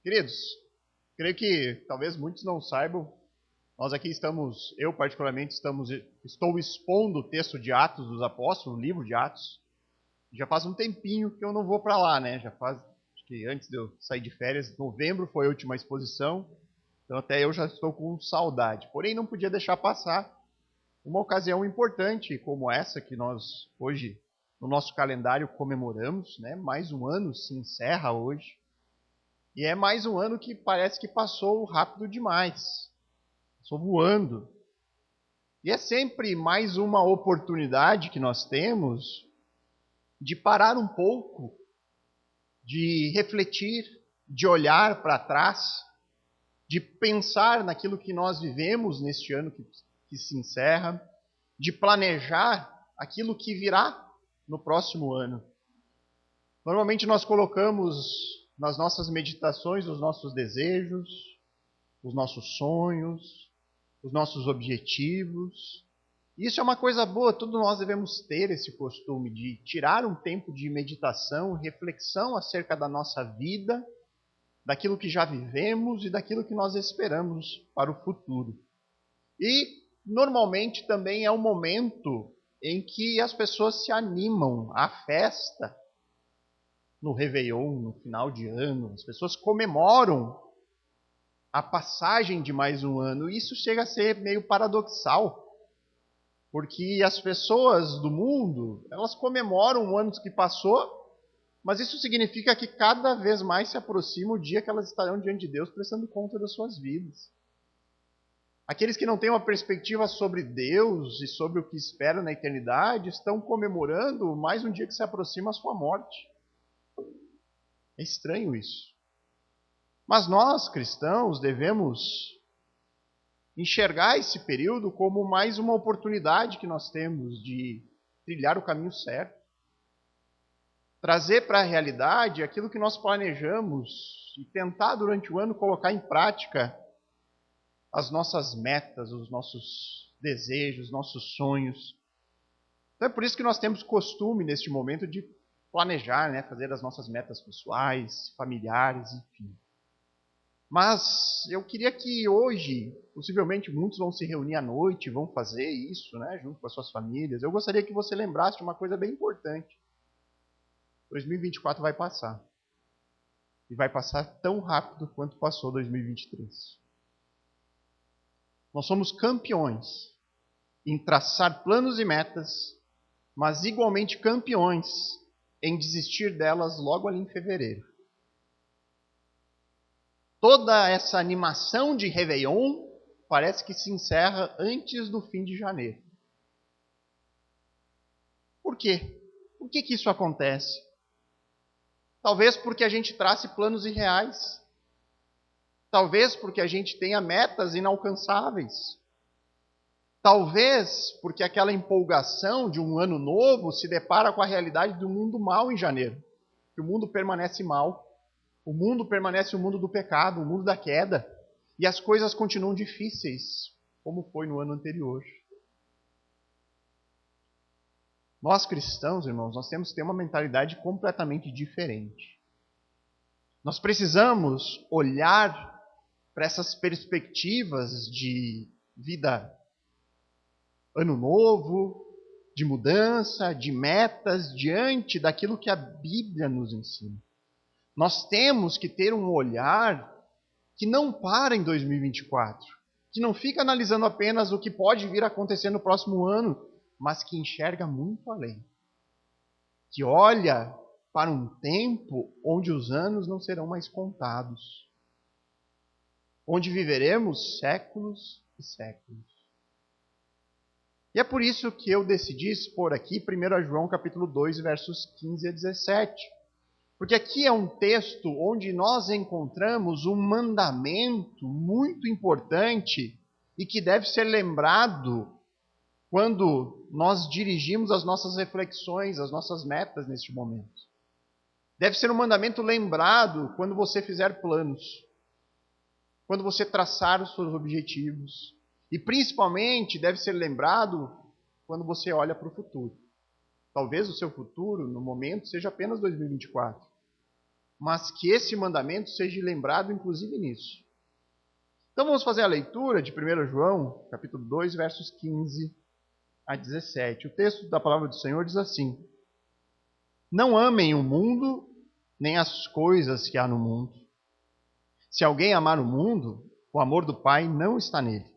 Queridos, creio que talvez muitos não saibam, nós aqui estamos, eu particularmente, estou expondo o texto de Atos dos Apóstolos, o livro de Atos. Já faz um tempinho que eu não vou para lá, né? Já faz, acho que antes de eu sair de férias, novembro foi a última exposição, então até eu já estou com saudade. Porém, não podia deixar passar uma ocasião importante como essa que nós hoje, no nosso calendário, comemoramos, né? Mais um ano se encerra hoje. E é mais um ano que parece que passou rápido demais. Passou voando. E é sempre mais uma oportunidade que nós temos de parar um pouco, de refletir, de olhar para trás, de pensar naquilo que nós vivemos neste ano que se encerra, de planejar aquilo que virá no próximo ano. Normalmente nós colocamos nas nossas meditações os nossos desejos, os nossos sonhos, os nossos objetivos. Isso é uma coisa boa, todos nós devemos ter esse costume de tirar um tempo de meditação, reflexão acerca da nossa vida, daquilo que já vivemos e daquilo que nós esperamos para o futuro. E normalmente também é um momento em que as pessoas se animam à festa, no Réveillon, no final de ano, as pessoas comemoram a passagem de mais um ano. Isso chega a ser meio paradoxal, porque as pessoas do mundo, elas comemoram o ano que passou, mas isso significa que cada vez mais se aproxima o dia que elas estarão diante de Deus prestando conta das suas vidas. Aqueles que não têm uma perspectiva sobre Deus e sobre o que esperam na eternidade estão comemorando mais um dia que se aproxima a sua morte. É estranho isso. Mas nós, cristãos, devemos enxergar esse período como mais uma oportunidade que nós temos de trilhar o caminho certo. Trazer para a realidade aquilo que nós planejamos e tentar durante o ano colocar em prática as nossas metas, os nossos desejos, nossos sonhos. Então é por isso que nós temos costume neste momento de planejar, né, fazer as nossas metas pessoais, familiares, enfim. Mas eu queria que hoje, possivelmente muitos vão se reunir à noite, vão fazer isso, né, junto com as suas famílias. Eu gostaria que você lembrasse de uma coisa bem importante. 2024 vai passar. E vai passar tão rápido quanto passou 2023. Nós somos campeões em traçar planos e metas, mas igualmente campeões em desistir delas logo ali em fevereiro. Toda essa animação de Réveillon parece que se encerra antes do fim de janeiro. Por quê? Por que isso acontece? Talvez porque a gente trace planos irreais. Talvez porque a gente tenha metas inalcançáveis. Talvez porque aquela empolgação de um ano novo se depara com a realidade do mundo mau em janeiro. Que o mundo permanece mau. O mundo permanece o mundo do pecado, o mundo da queda. E as coisas continuam difíceis, como foi no ano anterior. Nós cristãos, irmãos, nós temos que ter uma mentalidade completamente diferente. Nós precisamos olhar para essas perspectivas de vida, ano novo, de mudança, de metas, diante daquilo que a Bíblia nos ensina. Nós temos que ter um olhar que não para em 2024, que não fica analisando apenas o que pode vir a acontecer no próximo ano, mas que enxerga muito além. Que olha para um tempo onde os anos não serão mais contados. Onde viveremos séculos e séculos. E é por isso que eu decidi expor aqui 1 João capítulo 2, versos 15 a 17. Porque aqui é um texto onde nós encontramos um mandamento muito importante e que deve ser lembrado quando nós dirigimos as nossas reflexões, as nossas metas neste momento. Deve ser um mandamento lembrado quando você fizer planos, quando você traçar os seus objetivos. E principalmente deve ser lembrado quando você olha para o futuro. Talvez o seu futuro, no momento, seja apenas 2024. mas que esse mandamento seja lembrado inclusive nisso. Então vamos fazer a leitura de 1 João, capítulo 2, versos 15 a 17. O texto da palavra do Senhor diz assim: Não amem o mundo, nem as coisas que há no mundo. Se alguém amar o mundo, o amor do Pai não está nele.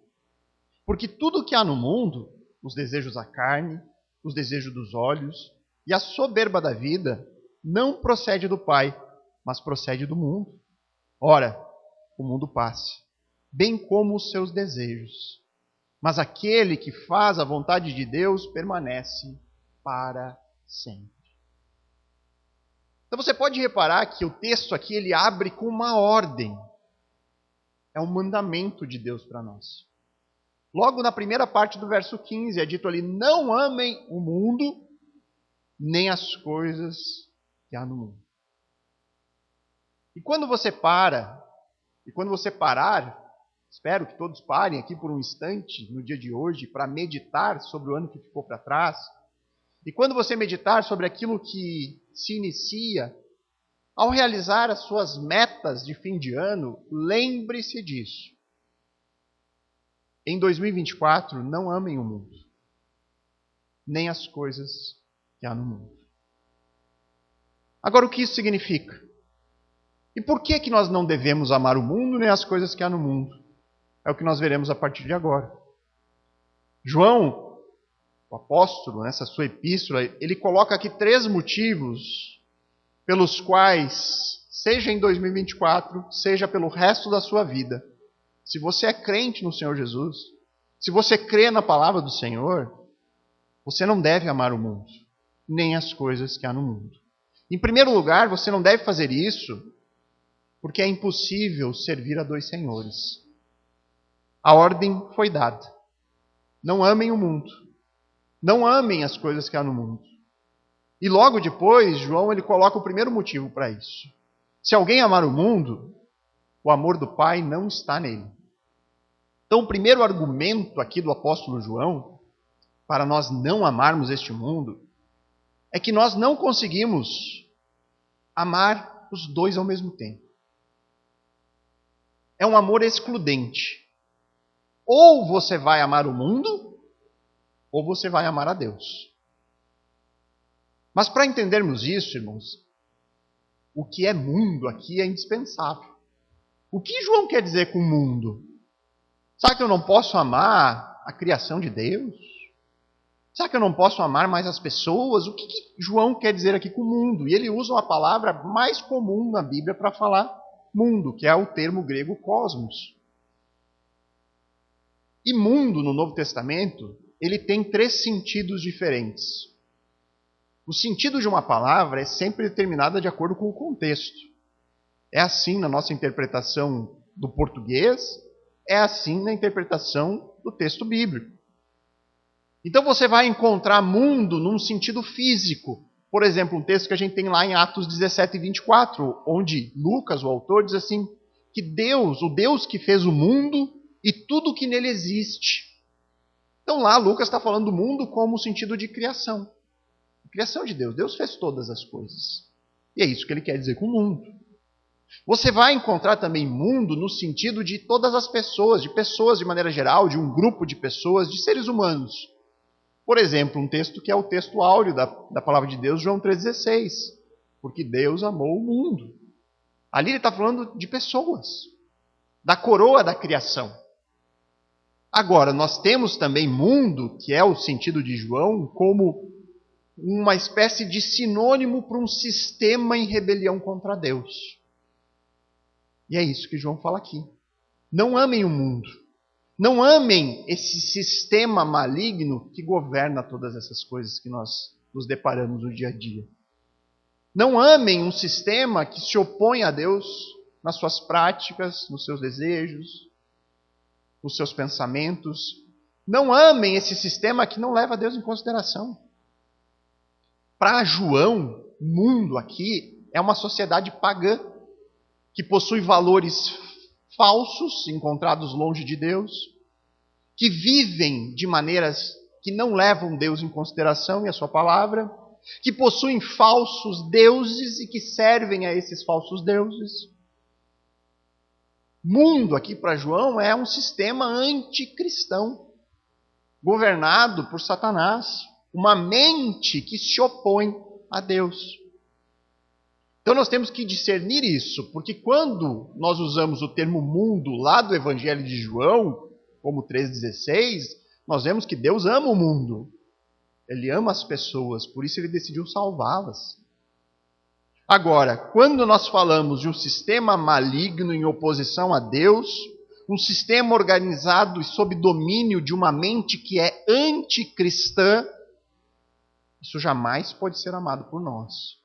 Porque tudo que há no mundo, os desejos da carne, os desejos dos olhos e a soberba da vida, não procede do Pai, mas procede do mundo. Ora, o mundo passa, bem como os seus desejos. Mas aquele que faz a vontade de Deus permanece para sempre. Então você pode reparar que o texto aqui ele abre com uma ordem. É um mandamento de Deus para nós. Logo na primeira parte do verso 15 é dito ali: não amem o mundo, nem as coisas que há no mundo. E quando você parar, espero que todos parem aqui por um instante no dia de hoje para meditar sobre o ano que ficou para trás. E quando você meditar sobre aquilo que se inicia, ao realizar as suas metas de fim de ano, lembre-se disso. Em 2024, não amem o mundo, nem as coisas que há no mundo. Agora, o que isso significa? E por que nós não devemos amar o mundo, nem as coisas que há no mundo? É o que nós veremos a partir de agora. João, o apóstolo, nessa sua epístola, ele coloca aqui 3 motivos pelos quais, seja em 2024, seja pelo resto da sua vida, se você é crente no Senhor Jesus, se você crê na palavra do Senhor, você não deve amar o mundo, nem as coisas que há no mundo. Em primeiro lugar, você não deve fazer isso porque é impossível servir a 2 senhores. A ordem foi dada. Não amem o mundo. Não amem as coisas que há no mundo. E logo depois, João ele coloca o primeiro motivo para isso. Se alguém amar o mundo, o amor do Pai não está nele. Então, o primeiro argumento aqui do apóstolo João, para nós não amarmos este mundo, é que nós não conseguimos amar os 2 ao mesmo tempo. É um amor excludente. Ou você vai amar o mundo, ou você vai amar a Deus. Mas para entendermos isso, irmãos, o que é mundo aqui é indispensável. O que João quer dizer com mundo? Será que eu não posso amar a criação de Deus? Será que eu não posso amar mais as pessoas? O que João quer dizer aqui com mundo? E ele usa uma palavra mais comum na Bíblia para falar mundo, que é o termo grego cosmos. E mundo, no Novo Testamento, ele tem 3 sentidos diferentes. O sentido de uma palavra é sempre determinado de acordo com o contexto. É assim na nossa interpretação do português, é assim na interpretação do texto bíblico. Então você vai encontrar mundo num sentido físico. Por exemplo, um texto que a gente tem lá em Atos 17, 24, onde Lucas, o autor, diz assim, que Deus, o Deus que fez o mundo e tudo que nele existe. Então lá Lucas está falando do mundo como sentido de criação. Criação de Deus. Deus fez todas as coisas. E é isso que ele quer dizer com mundo. Você vai encontrar também mundo no sentido de todas as pessoas, de pessoas de maneira geral, de um grupo de pessoas, de seres humanos. Por exemplo, um texto que é o texto áureo da palavra de Deus, João 3,16. Porque Deus amou o mundo. Ali ele está falando de pessoas, da coroa da criação. Agora, nós temos também mundo, que é o sentido de João, como uma espécie de sinônimo para um sistema em rebelião contra Deus. E é isso que João fala aqui. Não amem o mundo. Não amem esse sistema maligno que governa todas essas coisas que nós nos deparamos no dia a dia. Não amem um sistema que se opõe a Deus nas suas práticas, nos seus desejos, nos seus pensamentos. Não amem esse sistema que não leva a Deus em consideração. Para João, mundo aqui é uma sociedade pagã que possui valores falsos, encontrados longe de Deus, que vivem de maneiras que não levam Deus em consideração e a sua palavra, que possuem falsos deuses e que servem a esses falsos deuses. Mundo, aqui para João, é um sistema anticristão, governado por Satanás, uma mente que se opõe a Deus. Então nós temos que discernir isso, porque quando nós usamos o termo mundo lá do Evangelho de João, como 3,16, nós vemos que Deus ama o mundo. Ele ama as pessoas, por isso ele decidiu salvá-las. Agora, quando nós falamos de um sistema maligno em oposição a Deus, um sistema organizado e sob domínio de uma mente que é anticristã, isso jamais pode ser amado por nós.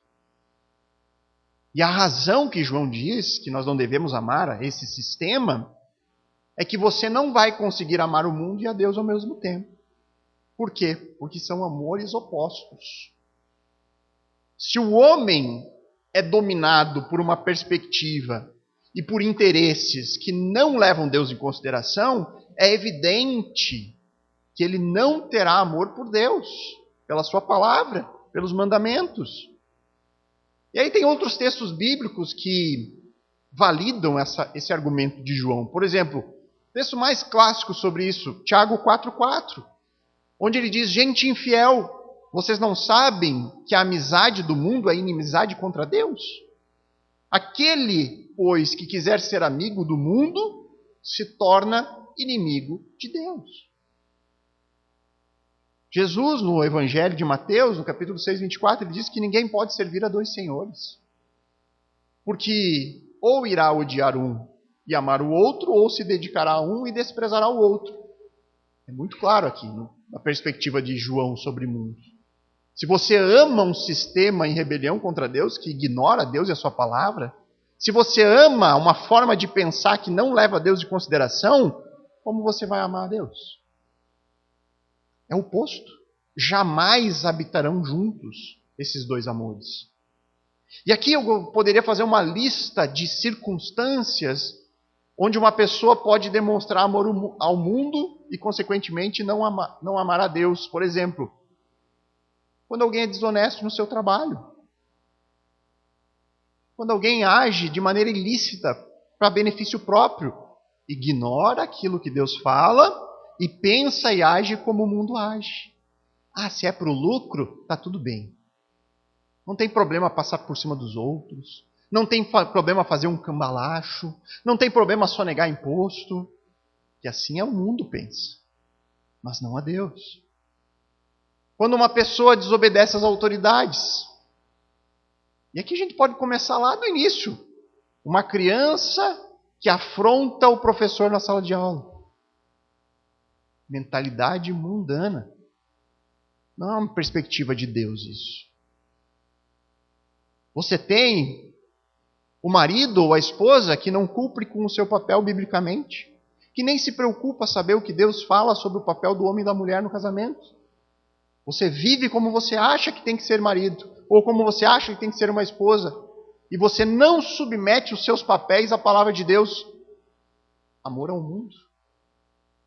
E a razão que João diz que nós não devemos amar esse sistema é que você não vai conseguir amar o mundo e a Deus ao mesmo tempo. Por quê? Porque são amores opostos. Se o homem é dominado por uma perspectiva e por interesses que não levam Deus em consideração, é evidente que ele não terá amor por Deus, pela sua palavra, pelos mandamentos. E aí tem outros textos bíblicos que validam esse argumento de João. Por exemplo, o texto mais clássico sobre isso, Tiago 4,4, onde ele diz: gente infiel, vocês não sabem que a amizade do mundo é inimizade contra Deus? Aquele, pois, que quiser ser amigo do mundo, se torna inimigo de Deus. Jesus, no Evangelho de Mateus, no capítulo 6, 24, ele diz que ninguém pode servir a dois senhores. Porque ou irá odiar um e amar o outro, ou se dedicará a um e desprezará o outro. É muito claro aqui, na perspectiva de João sobre o mundo. Se você ama um sistema em rebelião contra Deus, que ignora Deus e a sua palavra, se você ama uma forma de pensar que não leva Deus em consideração, como você vai amar a Deus? É o oposto. Jamais habitarão juntos esses dois amores. E aqui eu poderia fazer uma lista de circunstâncias onde uma pessoa pode demonstrar amor ao mundo e, consequentemente, não amar a Deus. Por exemplo, quando alguém é desonesto no seu trabalho. Quando alguém age de maneira ilícita para benefício próprio, ignora aquilo que Deus fala e pensa e age como o mundo age. Ah, se é para o lucro, está tudo bem. Não tem problema passar por cima dos outros. Não tem problema fazer um cambalacho. Não tem problema sonegar imposto. Que assim é o mundo pensa. Mas não a Deus. Quando uma pessoa desobedece às autoridades. E aqui a gente pode começar lá do início. Uma criança que afronta o professor na sala de aula. Mentalidade mundana. Não é uma perspectiva de Deus isso. Você tem o marido ou a esposa que não cumpre com o seu papel biblicamente, que nem se preocupa saber o que Deus fala sobre o papel do homem e da mulher no casamento. Você vive como você acha que tem que ser marido, ou como você acha que tem que ser uma esposa, e você não submete os seus papéis à palavra de Deus. Amor ao mundo.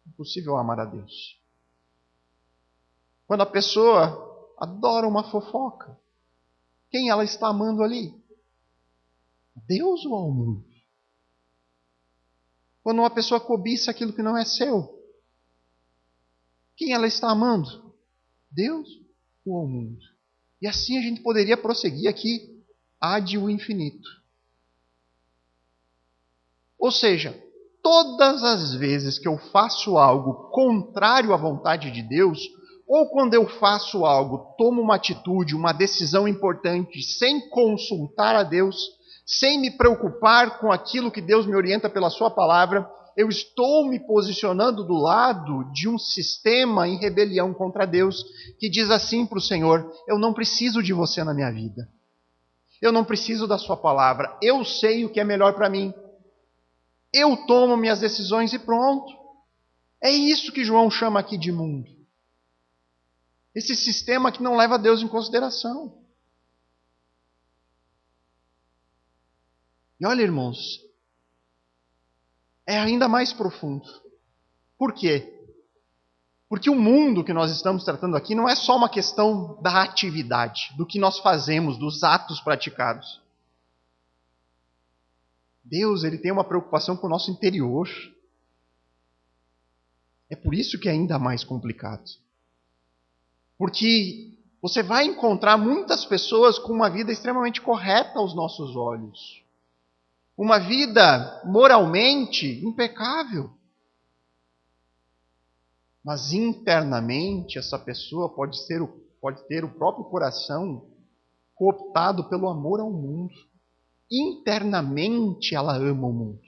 Impossível amar a Deus. Quando a pessoa adora uma fofoca, quem ela está amando ali? Deus ou ao mundo? Quando uma pessoa cobiça aquilo que não é seu, quem ela está amando? Deus ou ao mundo? E assim a gente poderia prosseguir aqui ad o infinito. Ou seja, todas as vezes que eu faço algo contrário à vontade de Deus, ou quando eu faço algo, tomo uma atitude, uma decisão importante, sem consultar a Deus, sem me preocupar com aquilo que Deus me orienta pela sua palavra, eu estou me posicionando do lado de um sistema em rebelião contra Deus, que diz assim para o Senhor: eu não preciso de você na minha vida. Eu não preciso da sua palavra. Eu sei o que é melhor para mim. Eu tomo minhas decisões e pronto. É isso que João chama aqui de mundo. Esse sistema que não leva Deus em consideração. E olha, irmãos, é ainda mais profundo. Por quê? Porque o mundo que nós estamos tratando aqui não é só uma questão da atividade, do que nós fazemos, dos atos praticados. Deus, ele tem uma preocupação com o nosso interior. É por isso que é ainda mais complicado. Porque você vai encontrar muitas pessoas com uma vida extremamente correta aos nossos olhos. Uma vida moralmente impecável. Mas internamente essa pessoa pode ter o próprio coração cooptado pelo amor ao mundo. Internamente ela ama o mundo.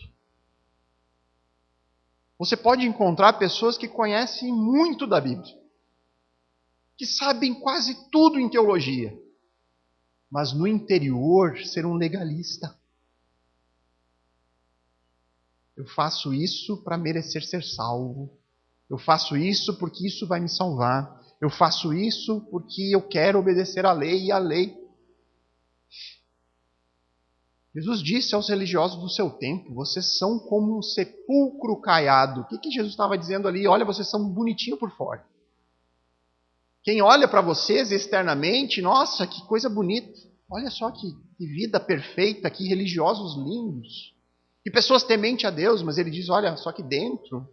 Você pode encontrar pessoas que conhecem muito da Bíblia, que sabem quase tudo em teologia, mas no interior ser um legalista. Eu faço isso para merecer ser salvo. Eu faço isso porque isso vai me salvar. Eu faço isso porque eu quero obedecer à lei e à lei. Jesus disse aos religiosos do seu tempo, vocês são como um sepulcro caiado. O que Jesus estava dizendo ali? Olha, vocês são bonitinhos por fora. Quem olha para vocês externamente, nossa, que coisa bonita. Olha só que vida perfeita, que religiosos lindos. Que pessoas tementes a Deus, mas ele diz, olha, só que dentro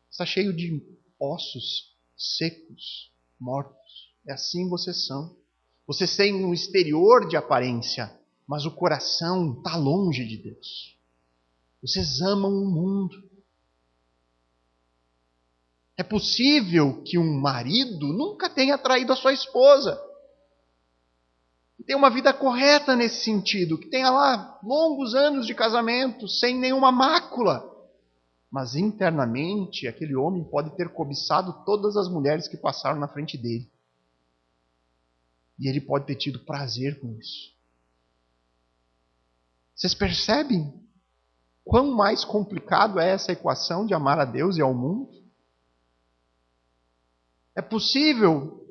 está cheio de ossos secos, mortos. É assim vocês são. Vocês têm um exterior de aparência, mas o coração está longe de Deus. Vocês amam o mundo. É possível que um marido nunca tenha traído a sua esposa. Que tenha uma vida correta nesse sentido. Que tenha lá longos anos de casamento, sem nenhuma mácula. Mas internamente, aquele homem pode ter cobiçado todas as mulheres que passaram na frente dele. E ele pode ter tido prazer com isso. Vocês percebem quão mais complicado é essa equação de amar a Deus e ao mundo? É possível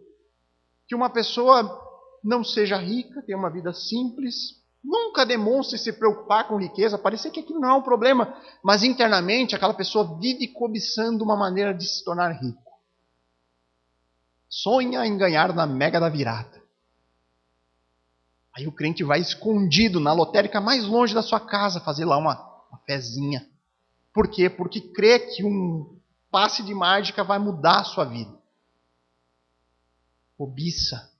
que uma pessoa não seja rica, tenha uma vida simples, nunca demonstre se preocupar com riqueza, parecer que aquilo não é um problema, mas internamente aquela pessoa vive cobiçando uma maneira de se tornar rico. Sonha em ganhar na mega da virada. Aí o crente vai escondido na lotérica mais longe da sua casa fazer lá uma fezinha. Por quê? Porque crê que um passe de mágica vai mudar a sua vida. Cobiça.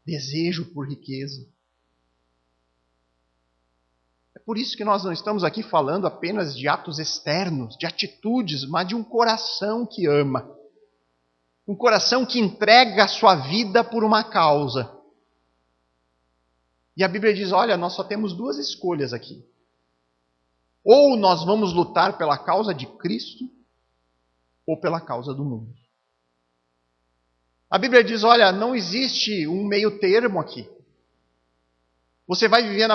Desejo por riqueza. É por isso que nós não estamos aqui falando apenas de atos externos, de atitudes, mas de um coração que ama. Um coração que entrega a sua vida por uma causa. E a Bíblia diz, olha, nós só temos duas escolhas aqui. Ou nós vamos lutar pela causa de Cristo, ou pela causa do mundo. A Bíblia diz, olha, não existe um meio termo aqui. Você vai viver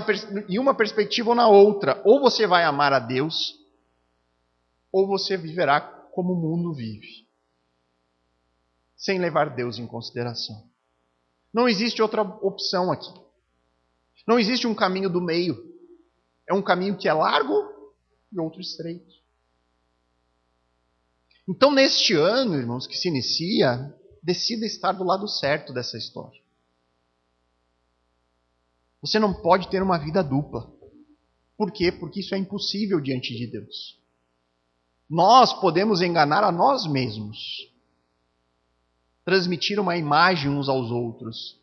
em uma perspectiva ou na outra. Ou você vai amar a Deus, ou você viverá como o mundo vive. Sem levar Deus em consideração. Não existe outra opção aqui. Não existe um caminho do meio. É um caminho que é largo e outro estreito. Então, neste ano, irmãos, que se inicia, decida estar do lado certo dessa história. Você não pode ter uma vida dupla. Por quê? Porque isso é impossível diante de Deus. Nós podemos enganar a nós mesmos. Transmitir uma imagem uns aos outros.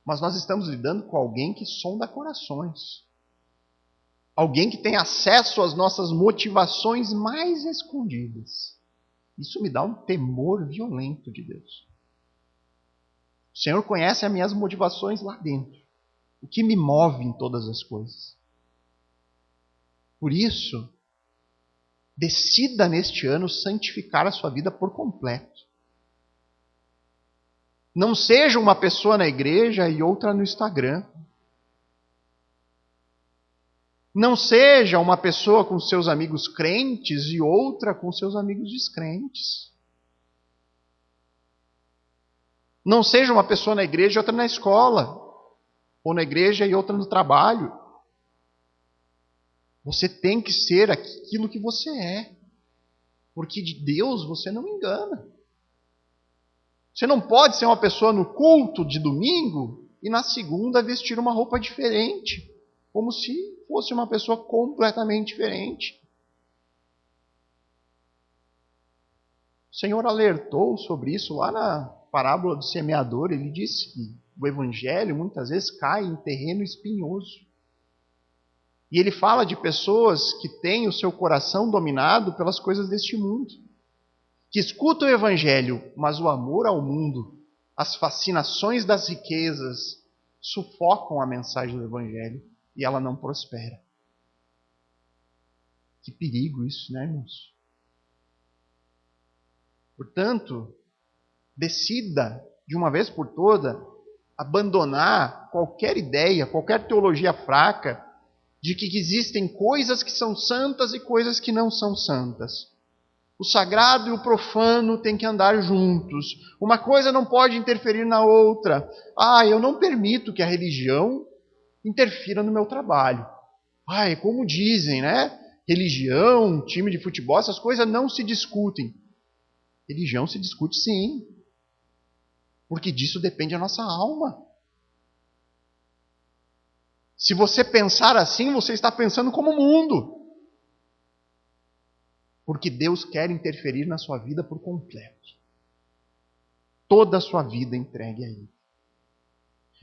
Mas nós estamos lidando com alguém que sonda corações. Alguém que tem acesso às nossas motivações mais escondidas. Isso me dá um temor violento de Deus. O Senhor conhece as minhas motivações lá dentro. O que me move em todas as coisas. Por isso, decida neste ano santificar a sua vida por completo. Não seja uma pessoa na igreja e outra no Instagram. Não seja uma pessoa com seus amigos crentes e outra com seus amigos descrentes. Não seja uma pessoa na igreja e outra na escola. Ou na igreja e outra no trabalho. Você tem que ser aquilo que você é. Porque de Deus você não engana. Você não pode ser uma pessoa no culto de domingo e na segunda vestir uma roupa diferente, como se fosse uma pessoa completamente diferente. O Senhor alertou sobre isso lá na parábola do semeador. Ele disse que o evangelho muitas vezes cai em terreno espinhoso. E ele fala de pessoas que têm o seu coração dominado pelas coisas deste mundo, que escutam o evangelho, mas o amor ao mundo, as fascinações das riquezas, sufocam a mensagem do evangelho e ela não prospera. Que perigo isso, né, irmãos? Portanto, decida, de uma vez por todas, abandonar qualquer ideia, qualquer teologia fraca, de que existem coisas que são santas e coisas que não são santas. O sagrado e o profano têm que andar juntos. Uma coisa não pode interferir na outra. Eu não permito que a religião interfira no meu trabalho. Como dizem, né? Religião, time de futebol, essas coisas não se discutem. Religião se discute sim. Porque disso depende a nossa alma. Se você pensar assim, você está pensando como o mundo. Porque Deus quer interferir na sua vida por completo. Toda a sua vida entregue a Ele.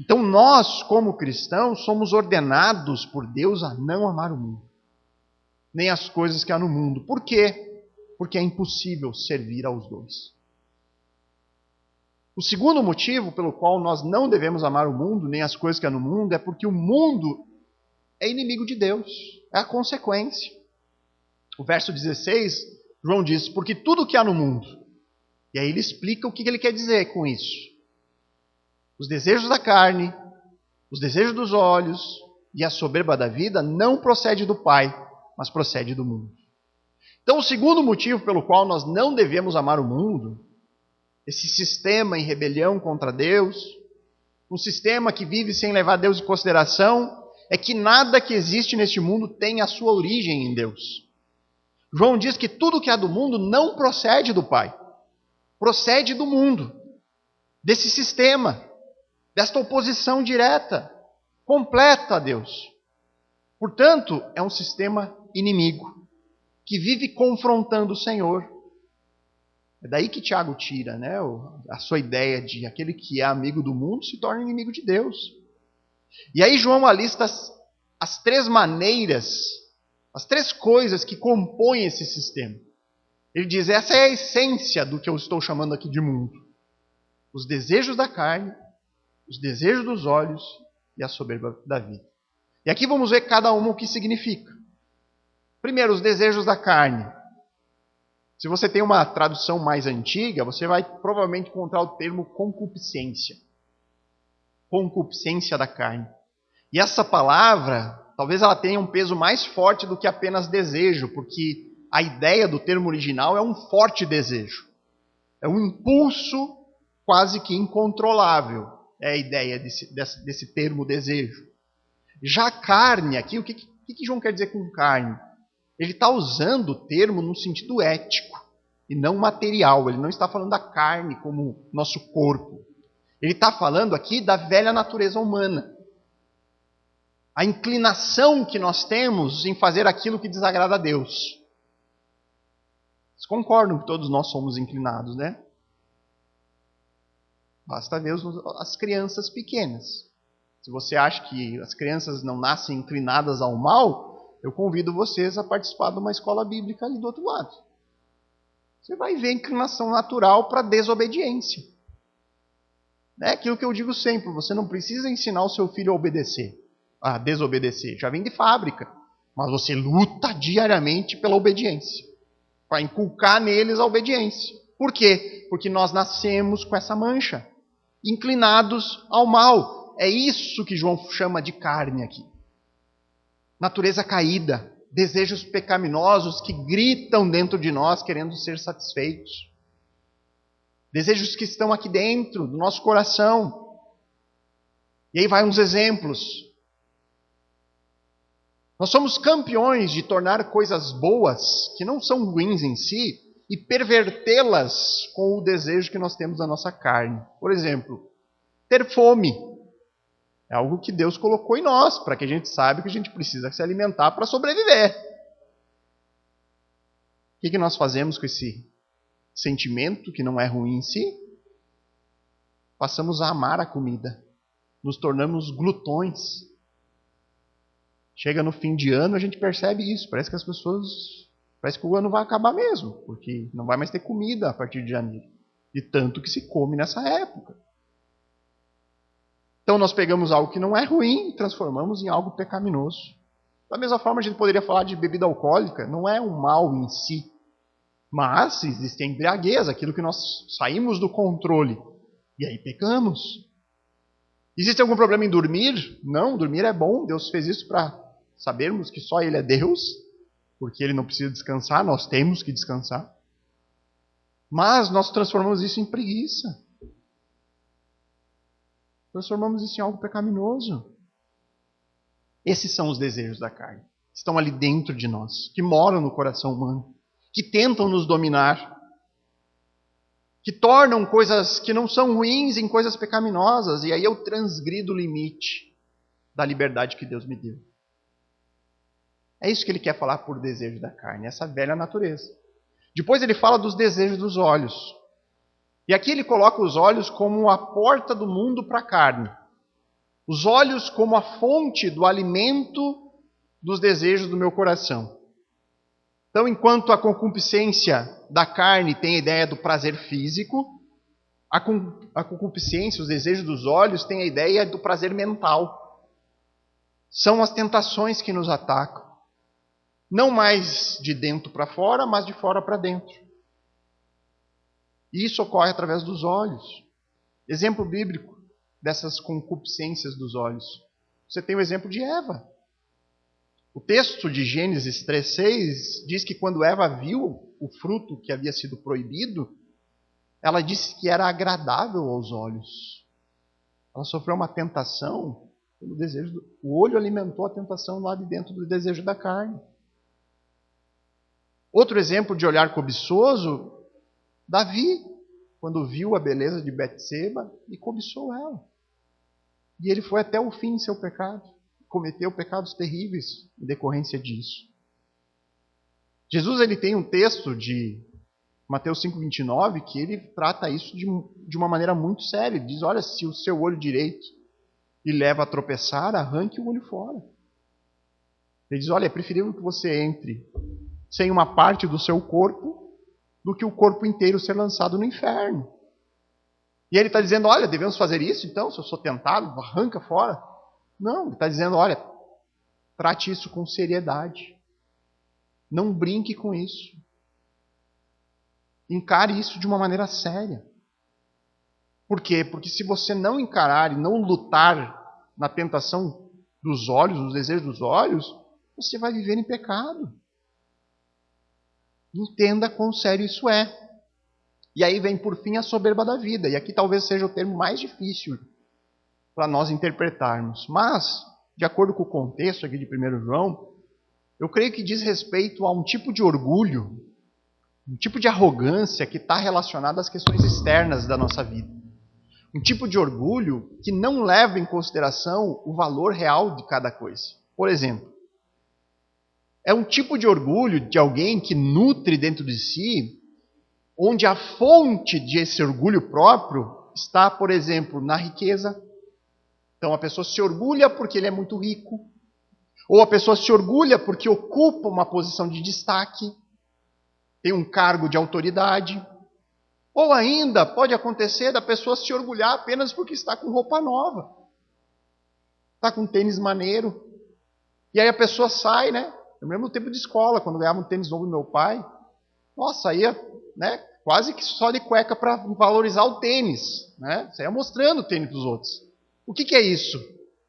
Então nós, como cristãos, somos ordenados por Deus a não amar o mundo. Nem as coisas que há no mundo. Por quê? Porque é impossível servir aos dois. O segundo motivo pelo qual nós não devemos amar o mundo, nem as coisas que há no mundo, é porque o mundo é inimigo de Deus. É a consequência. O verso 16, João diz, porque tudo que há no mundo. E aí ele explica o que ele quer dizer com isso. Os desejos da carne, os desejos dos olhos e a soberba da vida não procede do Pai, mas procede do mundo. Então o segundo motivo pelo qual nós não devemos amar o mundo, esse sistema em rebelião contra Deus, um sistema que vive sem levar Deus em consideração, é que nada que existe neste mundo tem a sua origem em Deus. João diz que tudo que há do mundo não procede do Pai. Procede do mundo, desse sistema, desta oposição direta, completa a Deus. Portanto, é um sistema inimigo, que vive confrontando o Senhor. É daí que Tiago tira, né, a sua ideia de aquele que é amigo do mundo se torna inimigo de Deus. E aí João alista as três maneiras, as três coisas que compõem esse sistema. Ele diz, essa é a essência do que eu estou chamando aqui de mundo. Os desejos da carne, os desejos dos olhos e a soberba da vida. E aqui vamos ver cada uma o que significa. Primeiro, os desejos da carne. Se você tem uma tradução mais antiga, você vai provavelmente encontrar o termo concupiscência. Concupiscência da carne. E essa palavra, talvez ela tenha um peso mais forte do que apenas desejo, porque a ideia do termo original é um forte desejo. É um impulso quase que incontrolável. É a ideia desse termo desejo. Já carne, aqui, o que João quer dizer com carne? Ele está usando o termo no sentido ético e não material. Ele não está falando da carne como nosso corpo. Ele está falando aqui da velha natureza humana. A inclinação que nós temos em fazer aquilo que desagrada a Deus. Vocês concordam que todos nós somos inclinados, né? Basta ver as crianças pequenas. Se você acha que as crianças não nascem inclinadas ao mal, eu convido vocês a participar de uma escola bíblica ali do outro lado. Você vai ver a inclinação natural para a desobediência. É aquilo que eu digo sempre, você não precisa ensinar o seu filho a desobedecer. Já vem de fábrica. Mas você luta diariamente pela obediência. Para inculcar neles a obediência. Por quê? Porque nós nascemos com essa mancha. Inclinados ao mal. É isso que João chama de carne aqui. Natureza caída. Desejos pecaminosos que gritam dentro de nós querendo ser satisfeitos. Desejos que estão aqui dentro do nosso coração. E aí vai uns exemplos. Nós somos campeões de tornar coisas boas, que não são ruins em si, e pervertê-las com o desejo que nós temos da nossa carne. Por exemplo, ter fome. É algo que Deus colocou em nós, para que a gente saiba que a gente precisa se alimentar para sobreviver. O que nós fazemos com esse sentimento, que não é ruim em si? Passamos a amar a comida. Nos tornamos glutões. Chega no fim de ano, a gente percebe isso. Parece que as pessoas... Parece que o ano vai acabar mesmo, porque não vai mais ter comida a partir de janeiro. De tanto que se come nessa época. Então nós pegamos algo que não é ruim e transformamos em algo pecaminoso. Da mesma forma, a gente poderia falar de bebida alcoólica. Não é um mal em si. Mas existe a embriaguez, aquilo que nós saímos do controle. E aí pecamos. Existe algum problema em dormir? Não, dormir é bom. Deus fez isso para sabermos que só Ele é Deus. Porque Ele não precisa descansar, nós temos que descansar. Mas nós transformamos isso em preguiça. Transformamos isso em algo pecaminoso. Esses são os desejos da carne. Estão ali dentro de nós, que moram no coração humano, que tentam nos dominar, que tornam coisas que não são ruins em coisas pecaminosas, e aí eu transgrido o limite da liberdade que Deus me deu. É isso que ele quer falar por desejo da carne, essa velha natureza. Depois ele fala dos desejos dos olhos. E aqui ele coloca os olhos como a porta do mundo para a carne. Os olhos como a fonte do alimento dos desejos do meu coração. Então, enquanto a concupiscência da carne tem a ideia do prazer físico, a concupiscência, os desejos dos olhos, tem a ideia do prazer mental. São as tentações que nos atacam. Não mais de dentro para fora, mas de fora para dentro. E isso ocorre através dos olhos. Exemplo bíblico dessas concupiscências dos olhos. Você tem o exemplo de Eva. O texto de Gênesis 3:6 diz que quando Eva viu o fruto que havia sido proibido, ela disse que era agradável aos olhos. Ela sofreu uma tentação pelo desejo. O olho alimentou a tentação lá de dentro do desejo da carne. Outro exemplo de olhar cobiçoso, Davi, quando viu a beleza de Betseba e cobiçou ela. E ele foi até o fim em seu pecado. Cometeu pecados terríveis em decorrência disso. Jesus ele tem um texto de Mateus 5:29 que ele trata isso de uma maneira muito séria. Ele diz, olha, se o seu olho direito lhe leva a tropeçar, arranque o olho fora. Ele diz, olha, é preferível que você entre sem uma parte do seu corpo do que o corpo inteiro ser lançado no inferno. E ele está dizendo, olha, devemos fazer isso então? Se eu sou tentado, arranca fora. Não, ele está dizendo, olha, trate isso com seriedade. Não brinque com isso. Encare isso de uma maneira séria. Por quê? Porque se você não encarar e não lutar na tentação dos olhos, nos desejos dos olhos, você vai viver em pecado. Entenda quão sério isso é. E aí vem por fim a soberba da vida. E aqui talvez seja o termo mais difícil para nós interpretarmos. Mas, de acordo com o contexto aqui de 1 João, eu creio que diz respeito a um tipo de orgulho, um tipo de arrogância que está relacionado às questões externas da nossa vida. Um tipo de orgulho que não leva em consideração o valor real de cada coisa. Por exemplo, é um tipo de orgulho de alguém que nutre dentro de si, onde a fonte desse orgulho próprio está, por exemplo, na riqueza. Então a pessoa se orgulha porque ele é muito rico. Ou a pessoa se orgulha porque ocupa uma posição de destaque, tem um cargo de autoridade. Ou ainda pode acontecer da pessoa se orgulhar apenas porque está com roupa nova. Está com tênis maneiro. E aí a pessoa sai, né? Eu me lembro no tempo de escola, quando ganhava um tênis novo do meu pai. Nossa, saía, né, quase que só de cueca para valorizar o tênis. Né? Saía mostrando o tênis para os outros. O que é isso?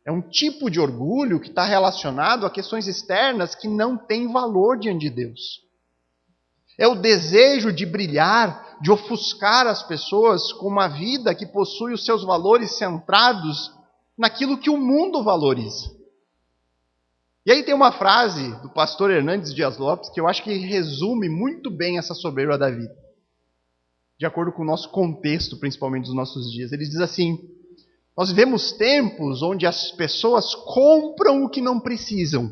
É um tipo de orgulho que está relacionado a questões externas que não têm valor diante de Deus. É o desejo de brilhar, de ofuscar as pessoas com uma vida que possui os seus valores centrados naquilo que o mundo valoriza. E aí tem uma frase do pastor Hernandes Dias Lopes que eu acho que resume muito bem essa soberba da vida, de acordo com o nosso contexto, principalmente dos nossos dias. Ele diz assim: nós vivemos tempos onde as pessoas compram o que não precisam,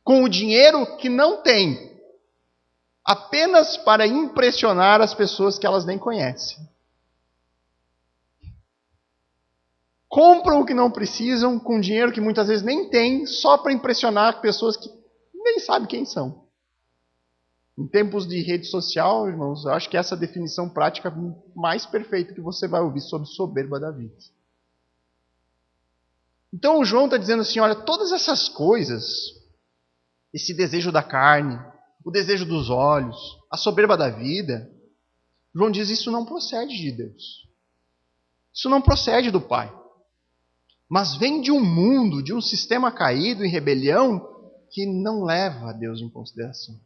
com o dinheiro que não têm, apenas para impressionar as pessoas que elas nem conhecem. Compram o que não precisam, com dinheiro que muitas vezes nem têm, só para impressionar pessoas que nem sabem quem são. Em tempos de rede social, irmãos, eu acho que essa definição prática mais perfeita que você vai ouvir sobre soberba da vida. Então o João está dizendo assim, olha, todas essas coisas, esse desejo da carne, o desejo dos olhos, a soberba da vida, João diz, isso não procede de Deus. Isso não procede do Pai. Mas vem de um mundo, de um sistema caído em rebelião, que não leva a Deus em consideração.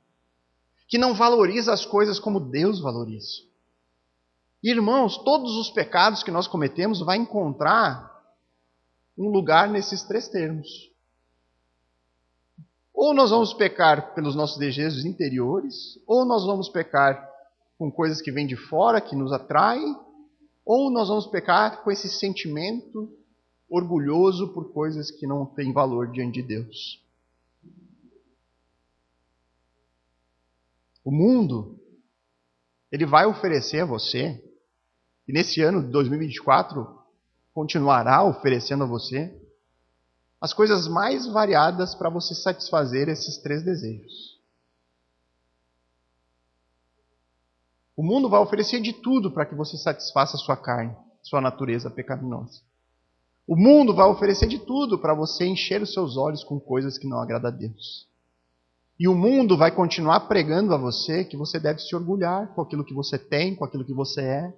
Que não valoriza as coisas como Deus valoriza. Irmãos, todos os pecados que nós cometemos vai encontrar um lugar nesses três termos. Ou nós vamos pecar pelos nossos desejos interiores, ou nós vamos pecar com coisas que vêm de fora, que nos atraem, ou nós vamos pecar com esse sentimento orgulhoso por coisas que não têm valor diante de Deus. O mundo, ele vai oferecer a você, e nesse ano de 2024, continuará oferecendo a você, as coisas mais variadas para você satisfazer esses três desejos. O mundo vai oferecer de tudo para que você satisfaça a sua carne, sua natureza pecaminosa. O mundo vai oferecer de tudo para você encher os seus olhos com coisas que não agradam a Deus. E o mundo vai continuar pregando a você que você deve se orgulhar com aquilo que você tem, com aquilo que você é.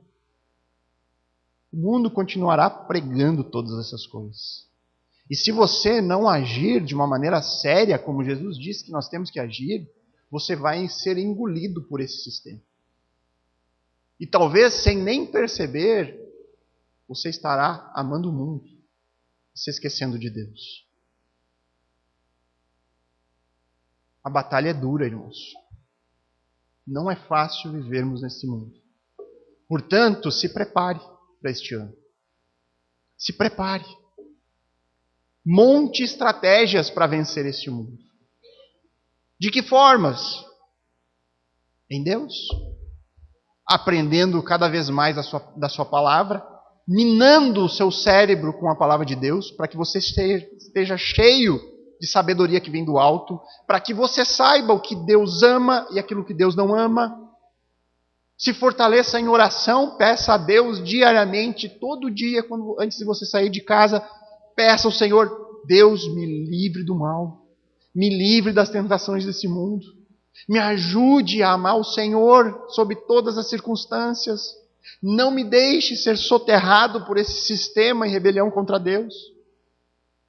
O mundo continuará pregando todas essas coisas. E se você não agir de uma maneira séria, como Jesus disse que nós temos que agir, você vai ser engolido por esse sistema. E talvez, sem nem perceber, você estará amando o mundo, se esquecendo de Deus. A batalha é dura, irmãos. Não é fácil vivermos nesse mundo. Portanto, se prepare para este ano. Se prepare. Monte estratégias para vencer este mundo. De que formas? Em Deus. Aprendendo cada vez mais da sua palavra, minando o seu cérebro com a palavra de Deus, para que você esteja cheio de sabedoria que vem do alto, para que você saiba o que Deus ama e aquilo que Deus não ama. Se fortaleça em oração, peça a Deus diariamente, todo dia, antes de você sair de casa, peça ao Senhor, Deus me livre do mal, me livre das tentações desse mundo, me ajude a amar o Senhor sob todas as circunstâncias, não me deixe ser soterrado por esse sistema em rebelião contra Deus.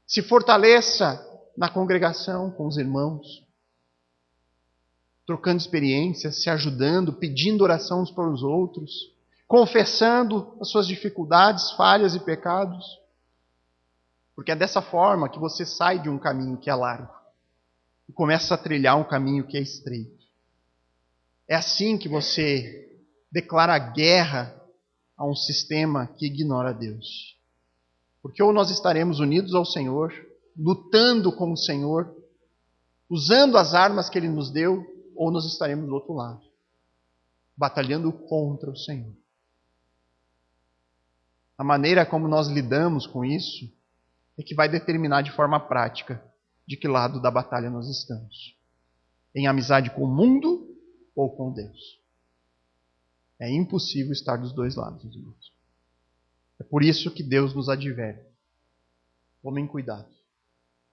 Se fortaleça na congregação com os irmãos, trocando experiências, se ajudando, pedindo oração uns para os outros, confessando as suas dificuldades, falhas e pecados. Porque é dessa forma que você sai de um caminho que é largo e começa a trilhar um caminho que é estreito. É assim que você declara guerra a um sistema que ignora Deus. Porque ou nós estaremos unidos ao Senhor, lutando com o Senhor, usando as armas que Ele nos deu, ou nós estaremos do outro lado, batalhando contra o Senhor. A maneira como nós lidamos com isso é que vai determinar de forma prática de que lado da batalha nós estamos. Em amizade com o mundo ou com Deus. É impossível estar dos dois lados, irmãos. É por isso que Deus nos adverte. Tomem cuidado.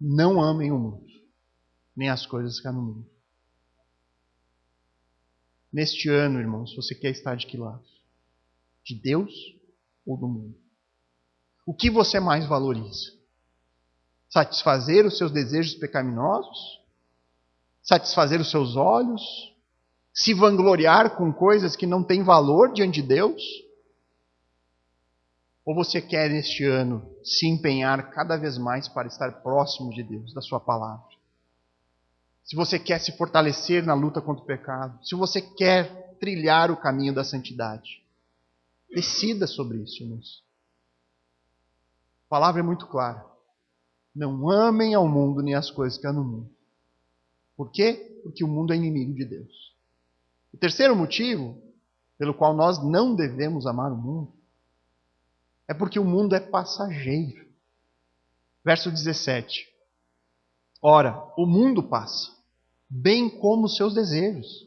Não amem o mundo, nem as coisas que há no mundo. Neste ano, irmãos, você quer estar de que lado? De Deus ou do mundo? O que você mais valoriza? Satisfazer os seus desejos pecaminosos? Satisfazer os seus olhos? Se vangloriar com coisas que não têm valor diante de Deus? Ou você quer neste ano se empenhar cada vez mais para estar próximo de Deus, da sua palavra? se você quer se fortalecer na luta contra o pecado, se você quer trilhar o caminho da santidade, decida sobre isso, irmãos. A palavra é muito clara. Não amem ao mundo nem as coisas que há no mundo. Por quê? Porque o mundo é inimigo de Deus. O terceiro motivo pelo qual nós não devemos amar o mundo é porque o mundo é passageiro. Verso 17. Ora, o mundo passa, bem como os seus desejos.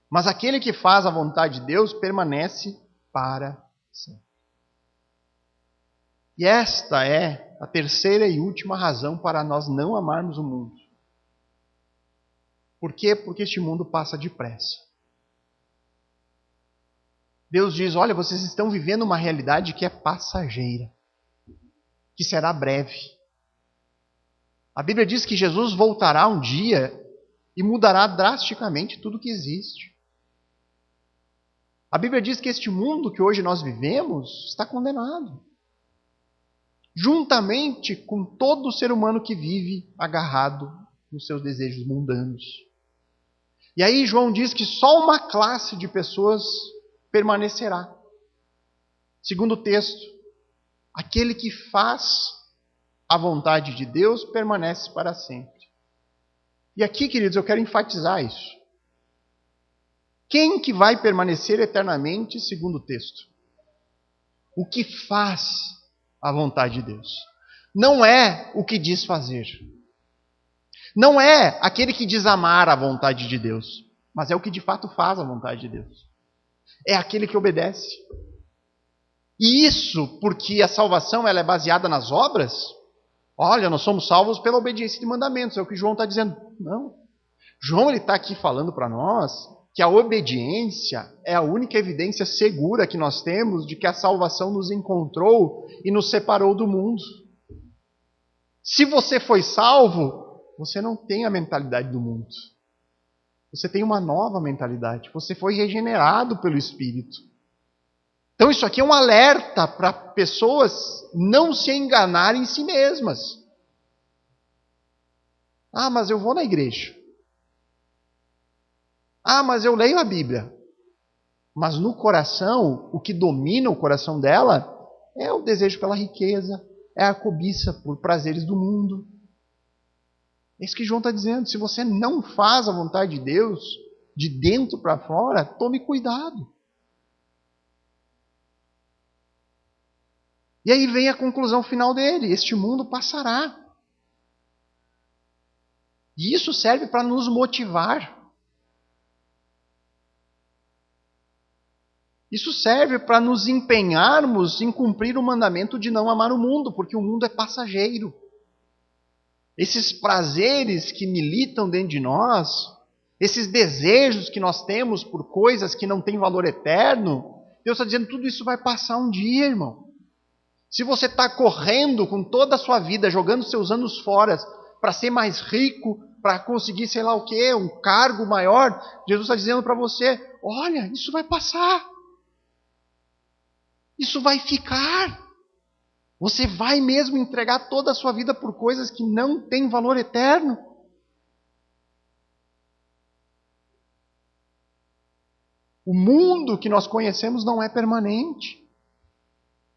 Mas aquele que faz a vontade de Deus permanece para sempre. E esta é a terceira e última razão para nós não amarmos o mundo. Por quê? Porque este mundo passa depressa. Deus diz, olha, vocês estão vivendo uma realidade que é passageira, que será breve. A Bíblia diz que Jesus voltará um dia e mudará drasticamente tudo que existe. A Bíblia diz que este mundo que hoje nós vivemos está condenado. Juntamente com todo ser humano que vive agarrado nos seus desejos mundanos. E aí João diz que só uma classe de pessoas permanecerá. Segundo o texto, aquele que faz a vontade de Deus permanece para sempre. E aqui, queridos, eu quero enfatizar isso. Quem que vai permanecer eternamente, segundo o texto? O que faz a vontade de Deus. Não é o que diz fazer. Não é aquele que diz amar a vontade de Deus, mas é o que de fato faz a vontade de Deus. É aquele que obedece. E isso porque a salvação ela é baseada nas obras? Olha, nós somos salvos pela obediência de mandamentos, é o que João está dizendo. Não. João está aqui falando para nós que a obediência é a única evidência segura que nós temos de que a salvação nos encontrou e nos separou do mundo. Se você foi salvo, você não tem a mentalidade do mundo. Você tem uma nova mentalidade. Você foi regenerado pelo Espírito. Então isso aqui é um alerta para pessoas não se enganarem em si mesmas. Ah, mas eu vou na igreja. Ah, mas eu leio a Bíblia. Mas no coração, o que domina o coração dela é o desejo pela riqueza, é a cobiça por prazeres do mundo. É isso que João está dizendo. Se você não faz a vontade de Deus, de dentro para fora, tome cuidado. E aí vem a conclusão final dele. Este mundo passará. E isso serve para nos motivar. Isso serve para nos empenharmos em cumprir o mandamento de não amar o mundo, porque o mundo é passageiro. Esses prazeres que militam dentro de nós, esses desejos que nós temos por coisas que não têm valor eterno, Deus está dizendo, tudo isso vai passar um dia, irmão. Se você está correndo com toda a sua vida, jogando seus anos fora para ser mais rico, para conseguir sei lá o quê, um cargo maior, Jesus está dizendo para você, olha, isso vai passar. Isso vai ficar. Você vai mesmo entregar toda a sua vida por coisas que não têm valor eterno? O mundo que nós conhecemos não é permanente.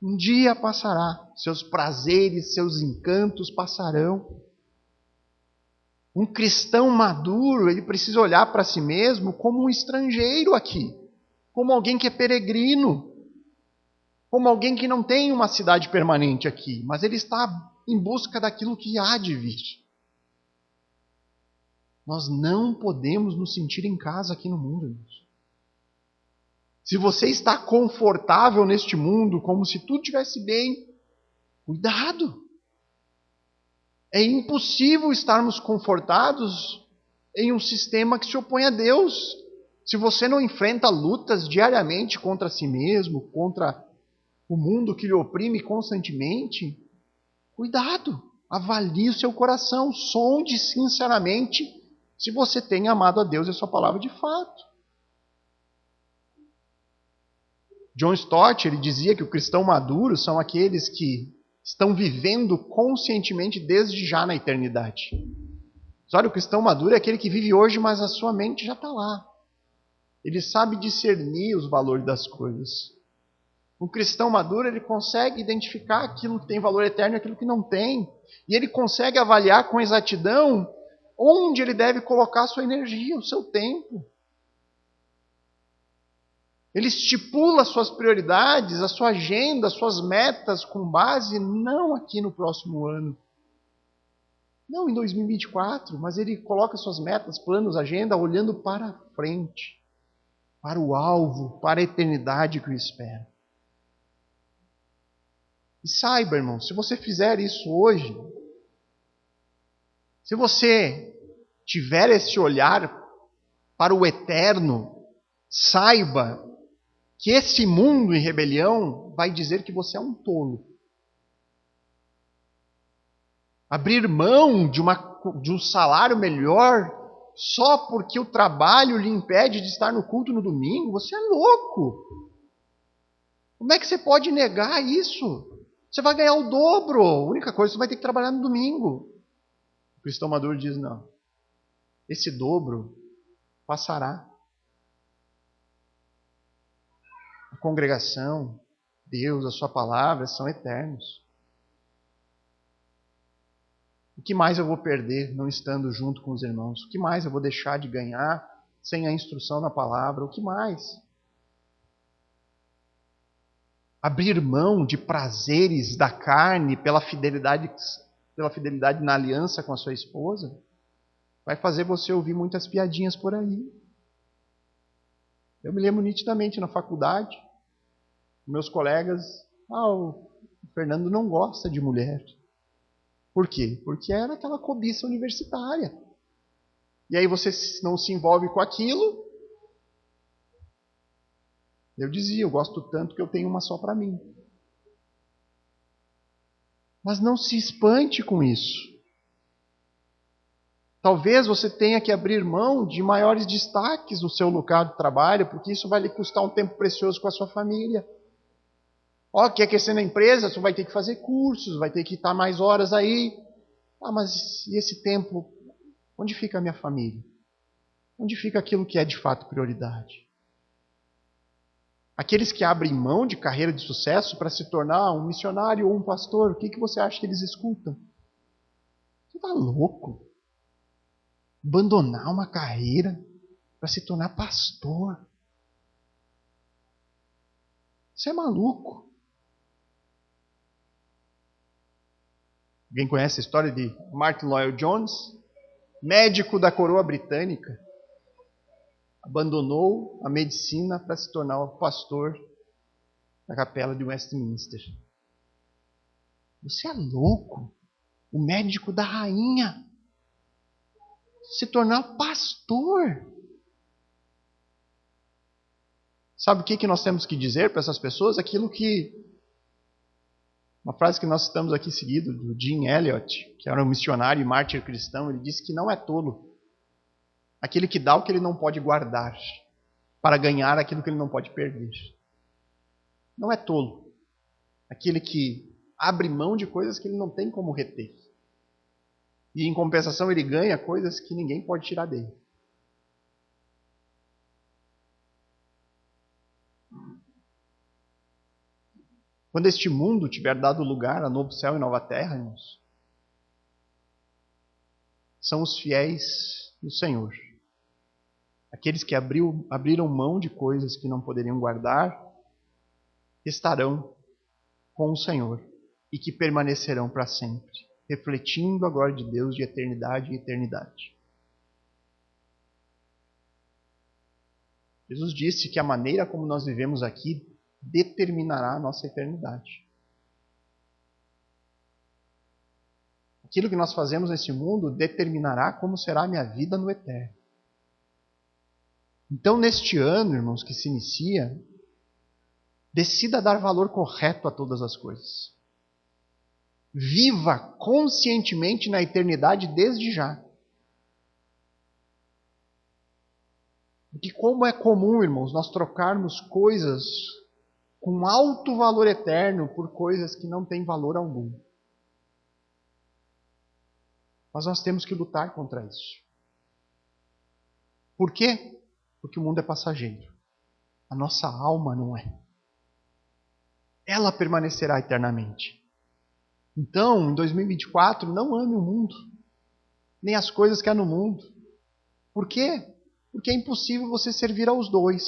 Um dia passará. Seus prazeres, seus encantos passarão. Um cristão maduro, ele precisa olhar para si mesmo como um estrangeiro aqui. Como alguém que é peregrino. Como alguém que não tem uma cidade permanente aqui, mas ele está em busca daquilo que há de vir. Nós não podemos nos sentir em casa aqui no mundo, irmãos. Se você está confortável neste mundo, como se tudo estivesse bem, cuidado. É impossível estarmos confortados em um sistema que se opõe a Deus. Se você não enfrenta lutas diariamente contra si mesmo, contra o mundo que lhe oprime constantemente, cuidado, avalie o seu coração, sonde sinceramente se você tem amado a Deus e a sua palavra de fato. John Stott, ele dizia que o cristão maduro são aqueles que estão vivendo conscientemente desde já na eternidade. Sabe, o cristão maduro é aquele que vive hoje, mas a sua mente já está lá. Ele sabe discernir os valores das coisas. Um cristão maduro, ele consegue identificar aquilo que tem valor eterno e aquilo que não tem. E ele consegue avaliar com exatidão onde ele deve colocar a sua energia, o seu tempo. Ele estipula as suas prioridades, a sua agenda, as suas metas com base não aqui no próximo ano. Não em 2024, mas ele coloca suas metas, planos, agenda, olhando para frente, para o alvo, para a eternidade que o espera. E saiba, irmão, se você fizer isso hoje, se você tiver esse olhar para o eterno, saiba que esse mundo em rebelião vai dizer que você é um tolo. Abrir mão de um salário melhor só porque o trabalho lhe impede de estar no culto no domingo, você é louco. Como é que você pode negar isso? Você vai ganhar o dobro. A única coisa, você vai ter que trabalhar no domingo. O cristão maduro diz, não. Esse dobro passará. A congregação, Deus, a sua palavra são eternos. O que mais eu vou perder não estando junto com os irmãos? O que mais eu vou deixar de ganhar sem a instrução na palavra? O que mais? Abrir mão de prazeres da carne pela fidelidade na aliança com a sua esposa vai fazer você ouvir muitas piadinhas por aí. Eu me lembro nitidamente na faculdade, meus colegas, o Fernando não gosta de mulher. Por quê? Porque era aquela cobiça universitária. E aí você não se envolve com aquilo. Eu dizia, eu gosto tanto que eu tenho uma só para mim. Mas não se espante com isso. Talvez você tenha que abrir mão de maiores destaques no seu lugar de trabalho, porque isso vai lhe custar um tempo precioso com a sua família. Quer crescer na empresa, você vai ter que fazer cursos, vai ter que estar mais horas aí. Mas e esse tempo? Onde fica a minha família? Onde fica aquilo que é de fato prioridade? Aqueles que abrem mão de carreira de sucesso para se tornar um missionário ou um pastor, o que você acha que eles escutam? Você está louco? Abandonar uma carreira para se tornar pastor? Você é maluco? Alguém conhece a história de Martin Lloyd-Jones? Médico da coroa britânica. Abandonou a medicina para se tornar o pastor da capela de Westminster. Você é louco? O médico da rainha se tornar pastor. Sabe o que nós temos que dizer para essas pessoas? Aquilo que... Uma frase que nós citamos aqui seguido, do Jim Elliot, que era um missionário e mártir cristão, ele disse que não é tolo aquele que dá o que ele não pode guardar, para ganhar aquilo que ele não pode perder. Não é tolo aquele que abre mão de coisas que ele não tem como reter. E em compensação ele ganha coisas que ninguém pode tirar dele. Quando este mundo tiver dado lugar a novo céu e nova terra, irmãos, são os fiéis do Senhor. Aqueles que abriram mão de coisas que não poderiam guardar, estarão com o Senhor e que permanecerão para sempre, refletindo a glória de Deus de eternidade em eternidade. Jesus disse que a maneira como nós vivemos aqui determinará a nossa eternidade. Aquilo que nós fazemos nesse mundo determinará como será a minha vida no eterno. Então, neste ano, irmãos, que se inicia, decida dar valor correto a todas as coisas. Viva conscientemente na eternidade desde já. Porque como é comum, irmãos, nós trocarmos coisas com alto valor eterno por coisas que não têm valor algum. Mas nós temos que lutar contra isso. Por quê? Porque o mundo é passageiro. A nossa alma não é. Ela permanecerá eternamente. Então, em 2024, não ame o mundo, nem as coisas que há no mundo. Por quê? Porque é impossível você servir aos dois.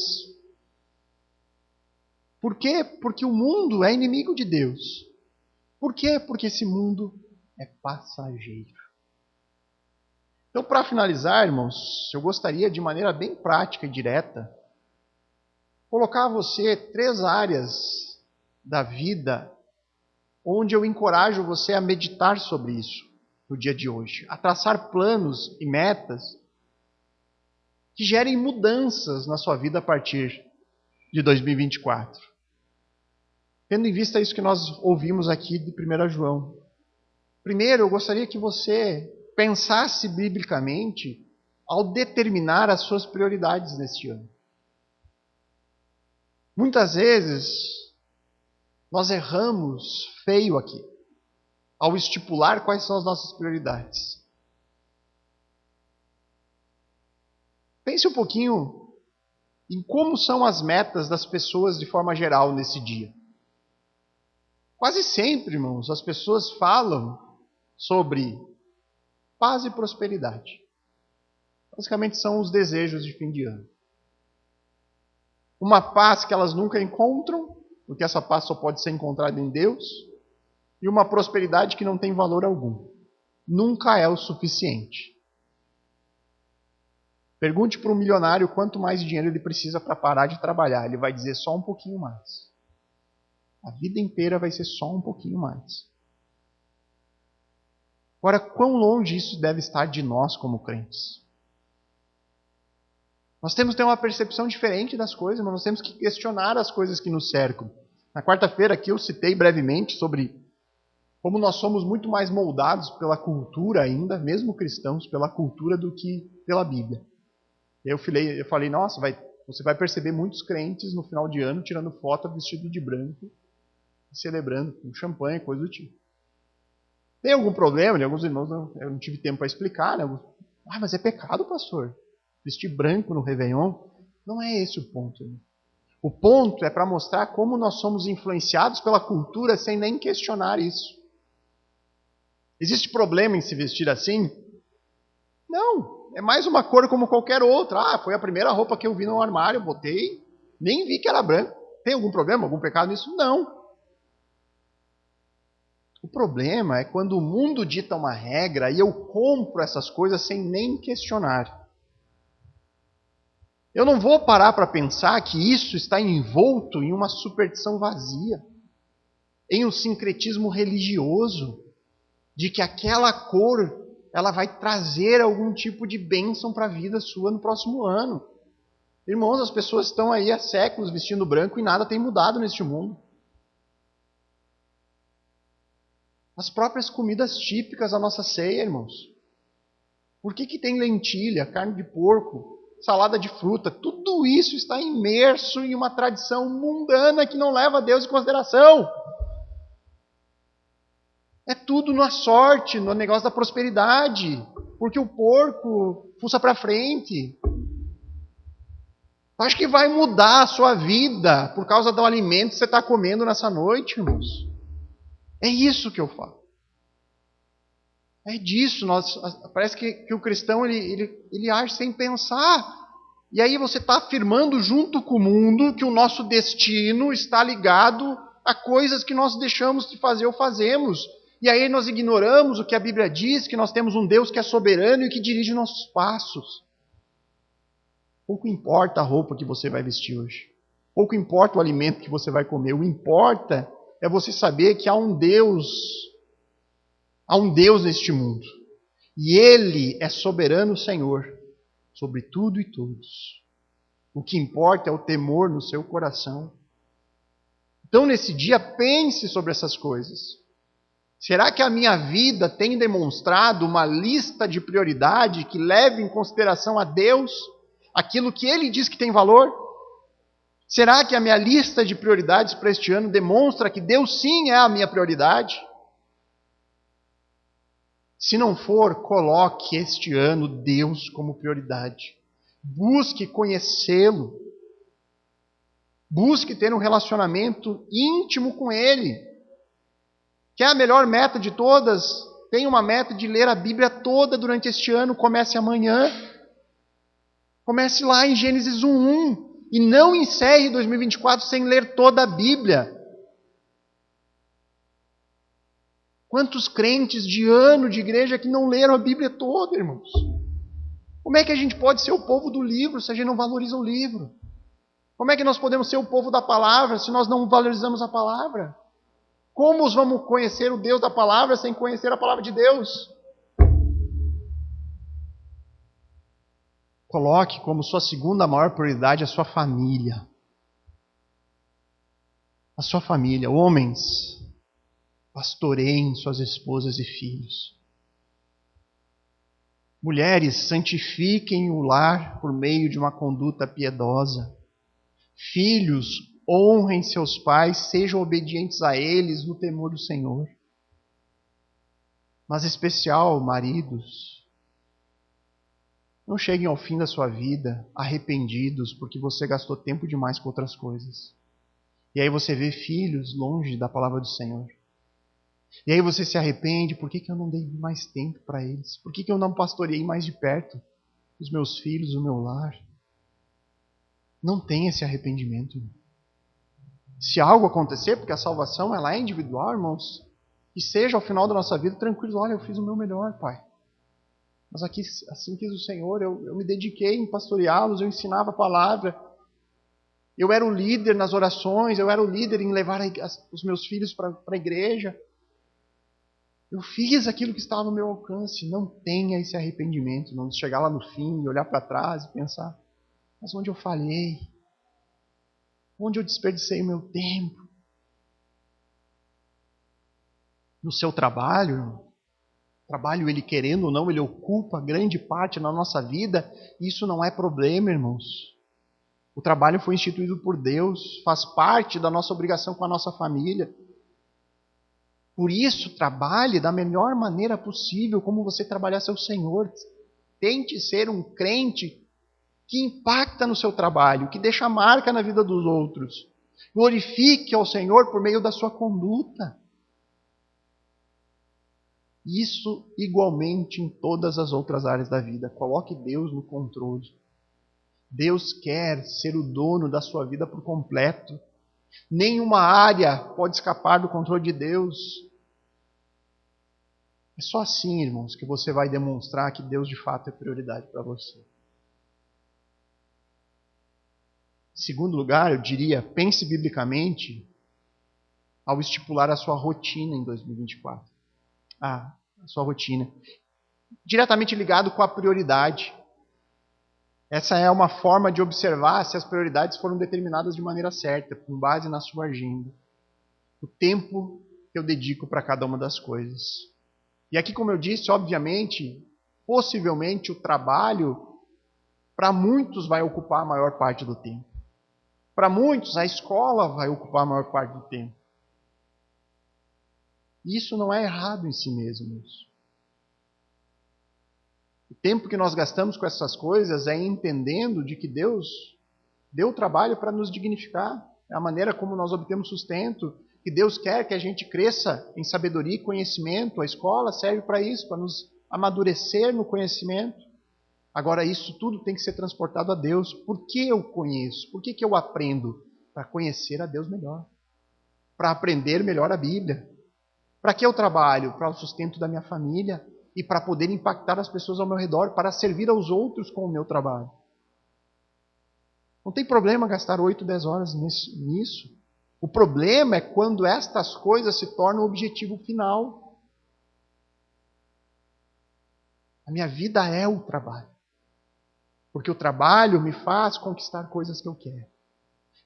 Por quê? Porque o mundo é inimigo de Deus. Por quê? Porque esse mundo é passageiro. Então, para finalizar, irmãos, eu gostaria de maneira bem prática e direta colocar a você 3 áreas da vida onde eu encorajo você a meditar sobre isso no dia de hoje, a traçar planos e metas que gerem mudanças na sua vida a partir de 2024. Tendo em vista isso que nós ouvimos aqui de 1 João. Primeiro, eu gostaria que você pensasse biblicamente ao determinar as suas prioridades neste ano. Muitas vezes, nós erramos feio aqui, ao estipular quais são as nossas prioridades. Pense um pouquinho em como são as metas das pessoas de forma geral nesse dia. Quase sempre, irmãos, as pessoas falam sobre paz e prosperidade. Basicamente são os desejos de fim de ano. Uma paz que elas nunca encontram, porque essa paz só pode ser encontrada em Deus, e uma prosperidade que não tem valor algum. Nunca é o suficiente. Pergunte para um milionário quanto mais dinheiro ele precisa para parar de trabalhar. Ele vai dizer só um pouquinho mais. A vida inteira vai ser só um pouquinho mais. Agora, quão longe isso deve estar de nós como crentes? Nós temos que ter uma percepção diferente das coisas, mas nós temos que questionar as coisas que nos cercam. Na quarta-feira aqui eu citei brevemente sobre como nós somos muito mais moldados pela cultura ainda, mesmo cristãos, pela cultura do que pela Bíblia. Eu falei, nossa, você vai perceber muitos crentes no final de ano tirando foto vestido de branco, celebrando com champanhe, coisa do tipo. Tem algum problema? Alguns irmãos, eu não tive tempo para explicar, né? Mas é pecado, pastor. Vestir branco no Réveillon. Não é esse o ponto. Né? O ponto é para mostrar como nós somos influenciados pela cultura sem nem questionar isso. Existe problema em se vestir assim? Não. É mais uma cor como qualquer outra. Foi a primeira roupa que eu vi no armário, botei, nem vi que era branco. Tem algum problema, algum pecado nisso? Não. O problema é quando o mundo dita uma regra e eu compro essas coisas sem nem questionar. Eu não vou parar para pensar que isso está envolto em uma superstição vazia, em um sincretismo religioso, de que aquela cor ela vai trazer algum tipo de bênção para a vida sua no próximo ano. Irmãos, as pessoas estão aí há séculos vestindo branco e nada tem mudado neste mundo. As próprias comidas típicas da nossa ceia, irmãos. Por que tem lentilha, carne de porco, salada de fruta? Tudo isso está imerso em uma tradição mundana que não leva a Deus em consideração. É tudo na sorte, no negócio da prosperidade. Porque o porco fuça para frente. Acho que vai mudar a sua vida por causa do alimento que você está comendo nessa noite, irmãos. É isso que eu falo. É disso. Parece que o cristão ele age sem pensar. E aí você está afirmando junto com o mundo que o nosso destino está ligado a coisas que nós deixamos de fazer ou fazemos. E aí nós ignoramos o que a Bíblia diz, que nós temos um Deus que é soberano e que dirige nossos passos. Pouco importa a roupa que você vai vestir hoje. Pouco importa o alimento que você vai comer. O que importa é você saber que há um Deus neste mundo. E Ele é soberano Senhor sobre tudo e todos. O que importa é o temor no seu coração. Então, nesse dia, pense sobre essas coisas. Será que a minha vida tem demonstrado uma lista de prioridade que leve em consideração a Deus, aquilo que Ele diz que tem valor? Será que a minha lista de prioridades para este ano demonstra que Deus sim é a minha prioridade? Se não for, coloque este ano Deus como prioridade. Busque conhecê-lo. Busque ter um relacionamento íntimo com Ele. Quer a melhor meta de todas? Tenha uma meta de ler a Bíblia toda durante este ano. Comece amanhã. Comece lá em Gênesis 1:1. E não encerre 2024 sem ler toda a Bíblia. Quantos crentes de ano de igreja que não leram a Bíblia toda, irmãos? Como é que a gente pode ser o povo do livro se a gente não valoriza o livro? Como é que nós podemos ser o povo da palavra se nós não valorizamos a palavra? Como vamos conhecer o Deus da palavra sem conhecer a palavra de Deus? Coloque como sua segunda maior prioridade a sua família. A sua família. Homens, pastoreiem suas esposas e filhos. Mulheres, santifiquem o lar por meio de uma conduta piedosa. Filhos, honrem seus pais, sejam obedientes a eles no temor do Senhor. Mas, em especial, maridos, não cheguem ao fim da sua vida arrependidos porque você gastou tempo demais com outras coisas. E aí você vê filhos longe da palavra do Senhor. E aí você se arrepende, por que eu não dei mais tempo para eles? Por que eu não pastoreei mais de perto os meus filhos, o meu lar? Não tenha esse arrependimento. Se algo acontecer, porque a salvação ela é individual, irmãos, que seja ao final da nossa vida tranquilo, olha, eu fiz o meu melhor, Pai. Mas aqui, assim quis o Senhor, eu me dediquei em pastoreá-los, eu ensinava a palavra. Eu era o líder nas orações, eu era o líder em levar os meus filhos para a igreja. Eu fiz aquilo que estava no meu alcance. Não tenha esse arrependimento, não chegar lá no fim e olhar para trás e pensar, mas onde eu falhei? Onde eu desperdicei o meu tempo? No seu trabalho, ele querendo ou não, ele ocupa grande parte na nossa vida. Isso não é problema, irmãos. O trabalho foi instituído por Deus, faz parte da nossa obrigação com a nossa família. Por isso, trabalhe da melhor maneira possível, como você trabalhar seu Senhor. Tente ser um crente que impacta no seu trabalho, que deixa marca na vida dos outros. Glorifique ao Senhor por meio da sua conduta. Isso igualmente em todas as outras áreas da vida. Coloque Deus no controle. Deus quer ser o dono da sua vida por completo. Nenhuma área pode escapar do controle de Deus. É só assim, irmãos, que você vai demonstrar que Deus de fato é prioridade para você. Em segundo lugar, eu diria, pense biblicamente ao estipular a sua rotina em 2024. A sua rotina. Diretamente ligado com a prioridade. Essa é uma forma de observar se as prioridades foram determinadas de maneira certa, com base na sua agenda. O tempo que eu dedico para cada uma das coisas. E aqui, como eu disse, obviamente, possivelmente o trabalho, para muitos, vai ocupar a maior parte do tempo. Para muitos, a escola vai ocupar a maior parte do tempo. Isso não é errado em si mesmo. O tempo que nós gastamos com essas coisas é entendendo de que Deus deu o trabalho para nos dignificar. É a maneira como nós obtemos sustento. Que Deus quer que a gente cresça em sabedoria e conhecimento. A escola serve para isso, para nos amadurecer no conhecimento. Agora, isso tudo tem que ser transportado a Deus. Por que eu conheço? Por que eu aprendo? Para conhecer a Deus melhor. Para aprender melhor a Bíblia. Para que eu trabalho? Para o sustento da minha família e para poder impactar as pessoas ao meu redor, para servir aos outros com o meu trabalho. Não tem problema gastar 8, 10 horas nisso. O problema é quando estas coisas se tornam o objetivo final. A minha vida é o trabalho. Porque o trabalho me faz conquistar coisas que eu quero.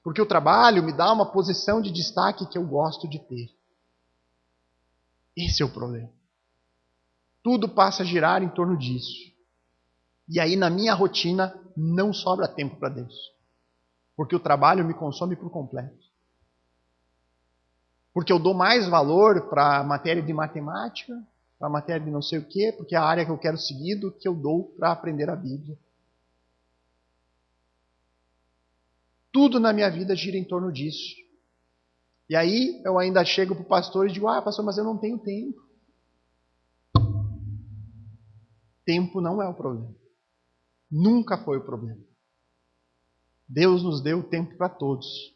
Porque o trabalho me dá uma posição de destaque que eu gosto de ter. Esse é o problema. Tudo passa a girar em torno disso. E aí, na minha rotina, não sobra tempo para Deus. Porque o trabalho me consome por completo. Porque eu dou mais valor para a matéria de matemática para a matéria de não sei o quê, porque é a área que eu quero seguir, do que eu dou para aprender a Bíblia. Tudo na minha vida gira em torno disso. E aí eu ainda chego para o pastor e digo, pastor, mas eu não tenho tempo. Tempo não é o problema. Nunca foi o problema. Deus nos deu tempo para todos.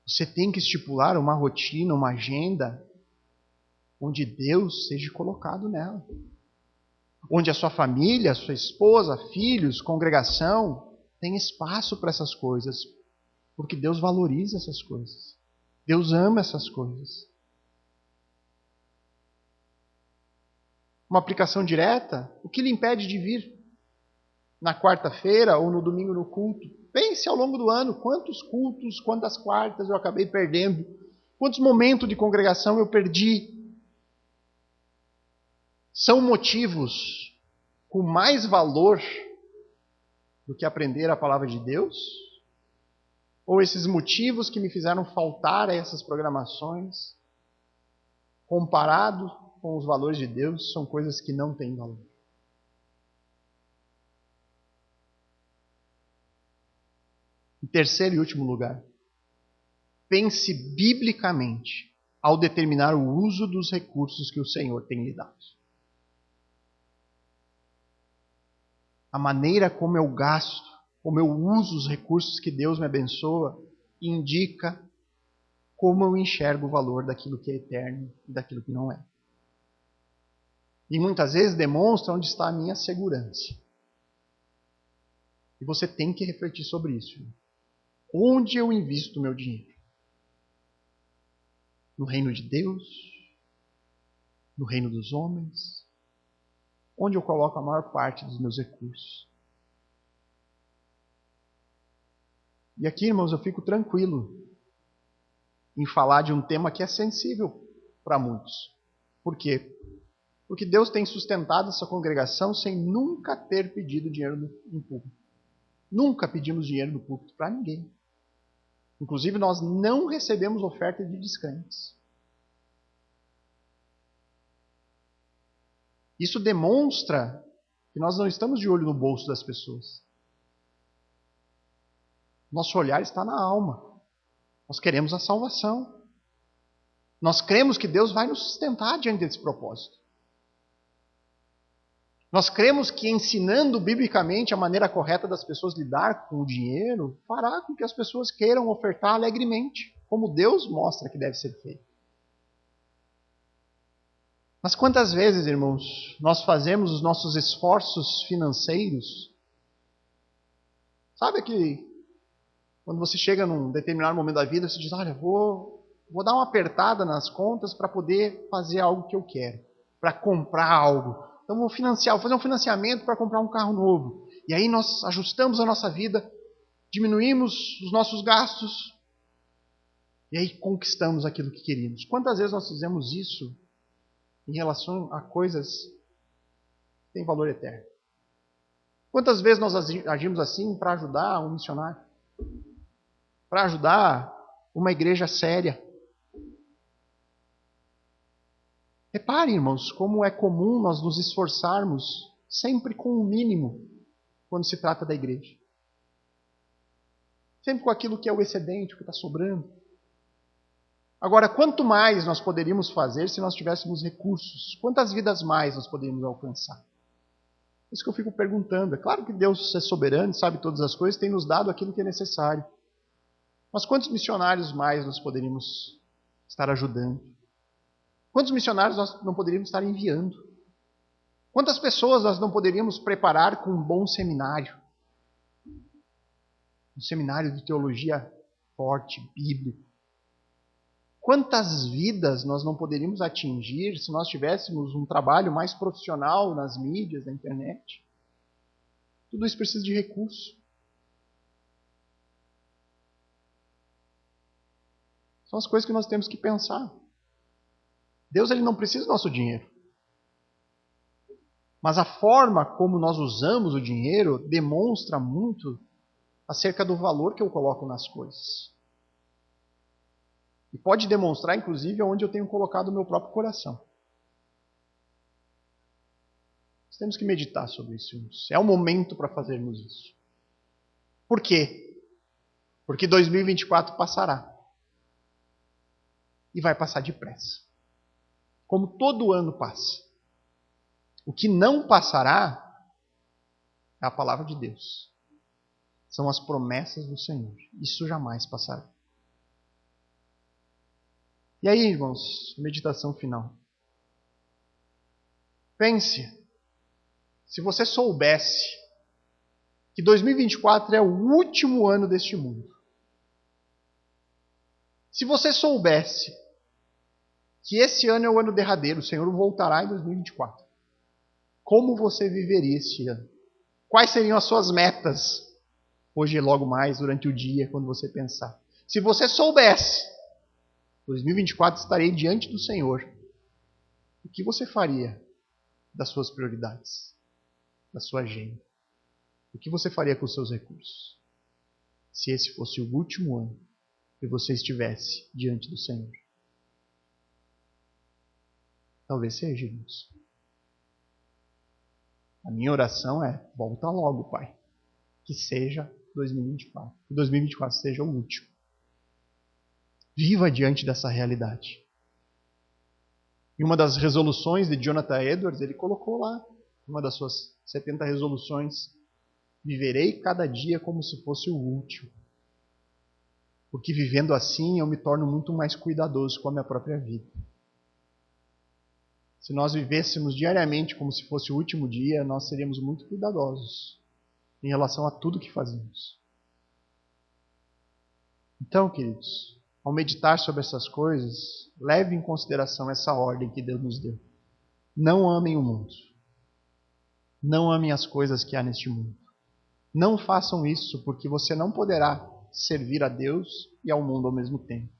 Você tem que estipular uma rotina, uma agenda, onde Deus seja colocado nela. Onde a sua família, a sua esposa, filhos, congregação, tem espaço para essas coisas. Porque Deus valoriza essas coisas. Deus ama essas coisas. Uma aplicação direta, o que lhe impede de vir na quarta-feira ou no domingo no culto? Pense ao longo do ano, quantos cultos, quantas quartas eu acabei perdendo, quantos momentos de congregação eu perdi. São motivos com mais valor do que aprender a palavra de Deus? Ou esses motivos que me fizeram faltar a essas programações, comparado com os valores de Deus, são coisas que não têm valor? Em terceiro e último lugar, pense biblicamente ao determinar o uso dos recursos que o Senhor tem lhe dado. A maneira como eu gasto, como eu uso os recursos que Deus me abençoa, indica como eu enxergo o valor daquilo que é eterno e daquilo que não é. E muitas vezes demonstra onde está a minha segurança. E você tem que refletir sobre isso. Onde eu invisto o meu dinheiro? No reino de Deus? No reino dos homens? Onde eu coloco a maior parte dos meus recursos? E aqui, irmãos, eu fico tranquilo em falar de um tema que é sensível para muitos. Por quê? Porque Deus tem sustentado essa congregação sem nunca ter pedido dinheiro no púlpito. Nunca pedimos dinheiro no púlpito para ninguém. Inclusive, nós não recebemos oferta de descrentes. Isso demonstra que nós não estamos de olho no bolso das pessoas. Nosso olhar está na alma. Nós queremos a salvação. Nós cremos que Deus vai nos sustentar diante desse propósito. Nós cremos que ensinando biblicamente a maneira correta das pessoas lidar com o dinheiro, fará com que as pessoas queiram ofertar alegremente, como Deus mostra que deve ser feito. Mas quantas vezes, irmãos, nós fazemos os nossos esforços financeiros? Sabe que quando você chega num determinado momento da vida, você diz, olha, vou dar uma apertada nas contas para poder fazer algo que eu quero, para comprar algo. Então vou fazer um financiamento para comprar um carro novo. E aí nós ajustamos a nossa vida, diminuímos os nossos gastos, e aí conquistamos aquilo que queríamos. Quantas vezes nós fizemos isso em relação a coisas que têm valor eterno? Quantas vezes nós agimos assim para ajudar um missionário? Para ajudar uma igreja séria? Reparem, irmãos, como é comum nós nos esforçarmos sempre com o mínimo quando se trata da igreja. Sempre com aquilo que é o excedente, o que está sobrando. Agora, quanto mais nós poderíamos fazer se nós tivéssemos recursos? Quantas vidas mais nós poderíamos alcançar? Isso que eu fico perguntando. É claro que Deus é soberano, sabe todas as coisas, tem nos dado aquilo que é necessário. Mas quantos missionários mais nós poderíamos estar ajudando? Quantos missionários nós não poderíamos estar enviando? Quantas pessoas nós não poderíamos preparar com um bom seminário? Um seminário de teologia forte, bíblico. Quantas vidas nós não poderíamos atingir se nós tivéssemos um trabalho mais profissional nas mídias, na internet? Tudo isso precisa de recurso. São as coisas que nós temos que pensar. Deus ele não precisa do nosso dinheiro. Mas a forma como nós usamos o dinheiro demonstra muito acerca do valor que eu coloco nas coisas. E pode demonstrar, inclusive, onde eu tenho colocado o meu próprio coração. Nós temos que meditar sobre isso. É o momento para fazermos isso. Por quê? Porque 2024 passará. E vai passar depressa. Como todo ano passa. O que não passará é a palavra de Deus. São as promessas do Senhor. Isso jamais passará. E aí, irmãos, meditação final. Pense, se você soubesse que 2024 é o último ano deste mundo. Se você soubesse que esse ano é o ano derradeiro, o Senhor voltará em 2024. Como você viveria esse ano? Quais seriam as suas metas? Hoje e logo mais, durante o dia, quando você pensar. Se você soubesse, 2024 estarei diante do Senhor. O que você faria das suas prioridades? Da sua agenda? O que você faria com os seus recursos? Se esse fosse o último ano que você estivesse diante do Senhor. Talvez seja, irmãos. A minha oração é, volta logo, Pai. Que seja 2024. Que 2024 seja o último. Viva diante dessa realidade. Em uma das resoluções de Jonathan Edwards, ele colocou lá, uma das suas 70 resoluções, viverei cada dia como se fosse o último. Porque vivendo assim eu me torno muito mais cuidadoso com a minha própria vida. Se nós vivêssemos diariamente como se fosse o último dia, nós seríamos muito cuidadosos em relação a tudo que fazemos. Então, queridos, ao meditar sobre essas coisas, leve em consideração essa ordem que Deus nos deu. Não amem o mundo. Não amem as coisas que há neste mundo. Não façam isso, porque você não poderá servir a Deus e ao mundo ao mesmo tempo.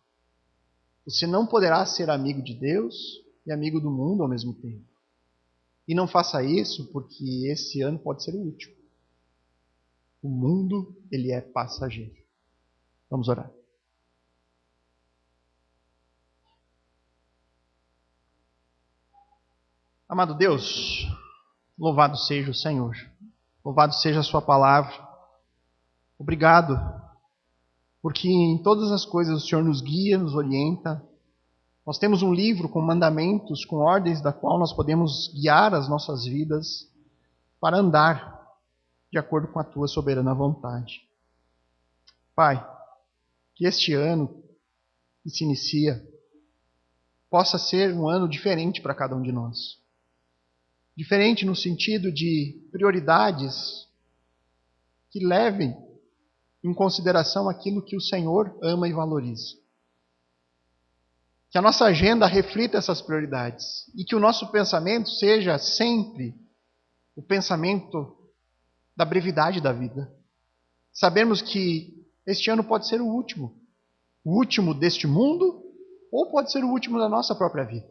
Você não poderá ser amigo de Deus e amigo do mundo ao mesmo tempo. E não faça isso porque esse ano pode ser o último. O mundo, ele é passageiro. Vamos orar. Amado Deus, louvado seja o Senhor. Louvado seja a sua palavra. Obrigado, porque em todas as coisas o Senhor nos guia, nos orienta. Nós temos um livro com mandamentos, com ordens da qual nós podemos guiar as nossas vidas para andar de acordo com a tua soberana vontade. Pai, que este ano que se inicia possa ser um ano diferente para cada um de nós. Diferente no sentido de prioridades que levem em consideração aquilo que o Senhor ama e valoriza. Que a nossa agenda reflita essas prioridades e que o nosso pensamento seja sempre o pensamento da brevidade da vida. Sabemos que este ano pode ser o último deste mundo ou pode ser o último da nossa própria vida.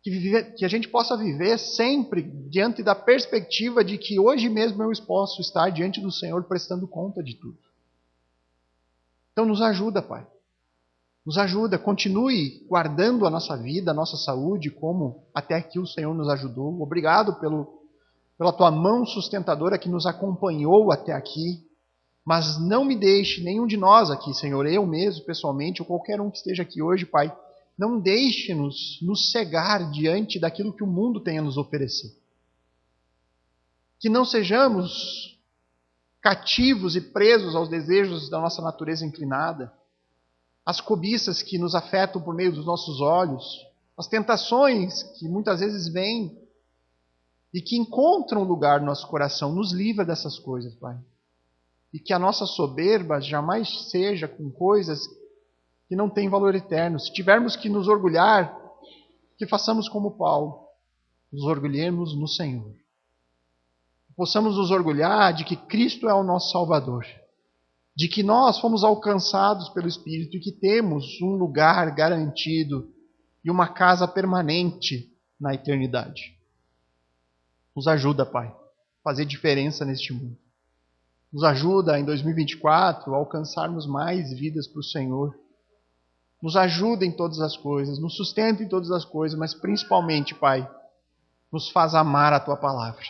Que a gente possa viver sempre diante da perspectiva de que hoje mesmo eu posso estar diante do Senhor prestando conta de tudo. Então nos ajuda, Pai. Nos ajuda, continue guardando a nossa vida, a nossa saúde, como até aqui o Senhor nos ajudou. Obrigado pela tua mão sustentadora que nos acompanhou até aqui. Mas não me deixe, nenhum de nós aqui, Senhor, eu mesmo, pessoalmente, ou qualquer um que esteja aqui hoje, Pai, não deixe-nos nos cegar diante daquilo que o mundo tem a nos oferecer. Que não sejamos cativos e presos aos desejos da nossa natureza inclinada, às cobiças que nos afetam por meio dos nossos olhos, as tentações que muitas vezes vêm e que encontram lugar no nosso coração. Nos livra dessas coisas, Pai. E que a nossa soberba jamais seja com coisas que não têm valor eterno. Se tivermos que nos orgulhar, que façamos como Paulo, nos orgulhemos no Senhor. Possamos nos orgulhar de que Cristo é o nosso Salvador, de que nós fomos alcançados pelo Espírito e que temos um lugar garantido e uma casa permanente na eternidade. Nos ajuda, Pai, a fazer diferença neste mundo. Nos ajuda em 2024 a alcançarmos mais vidas para o Senhor. Nos ajuda em todas as coisas, nos sustenta em todas as coisas, mas principalmente, Pai, nos faz amar a Tua palavra.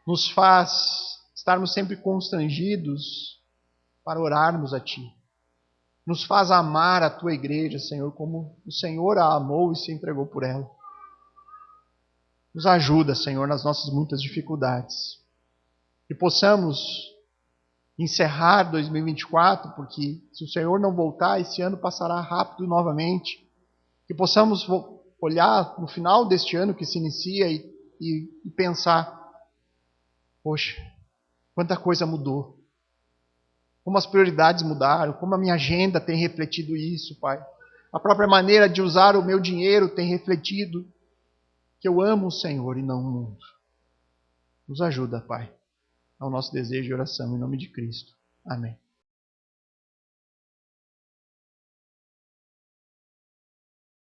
Nos faz estarmos sempre constrangidos para orarmos a Ti. Nos faz amar a Tua igreja, Senhor, como o Senhor a amou e se entregou por ela. Nos ajuda, Senhor, nas nossas muitas dificuldades. Que possamos encerrar 2024, porque se o Senhor não voltar, esse ano passará rápido novamente. Que possamos olhar no final deste ano que se inicia e pensar, poxa, quanta coisa mudou. Como as prioridades mudaram, como a minha agenda tem refletido isso, Pai. A própria maneira de usar o meu dinheiro tem refletido que eu amo o Senhor e não o mundo. Nos ajuda, Pai. É o nosso desejo e oração em nome de Cristo. Amém.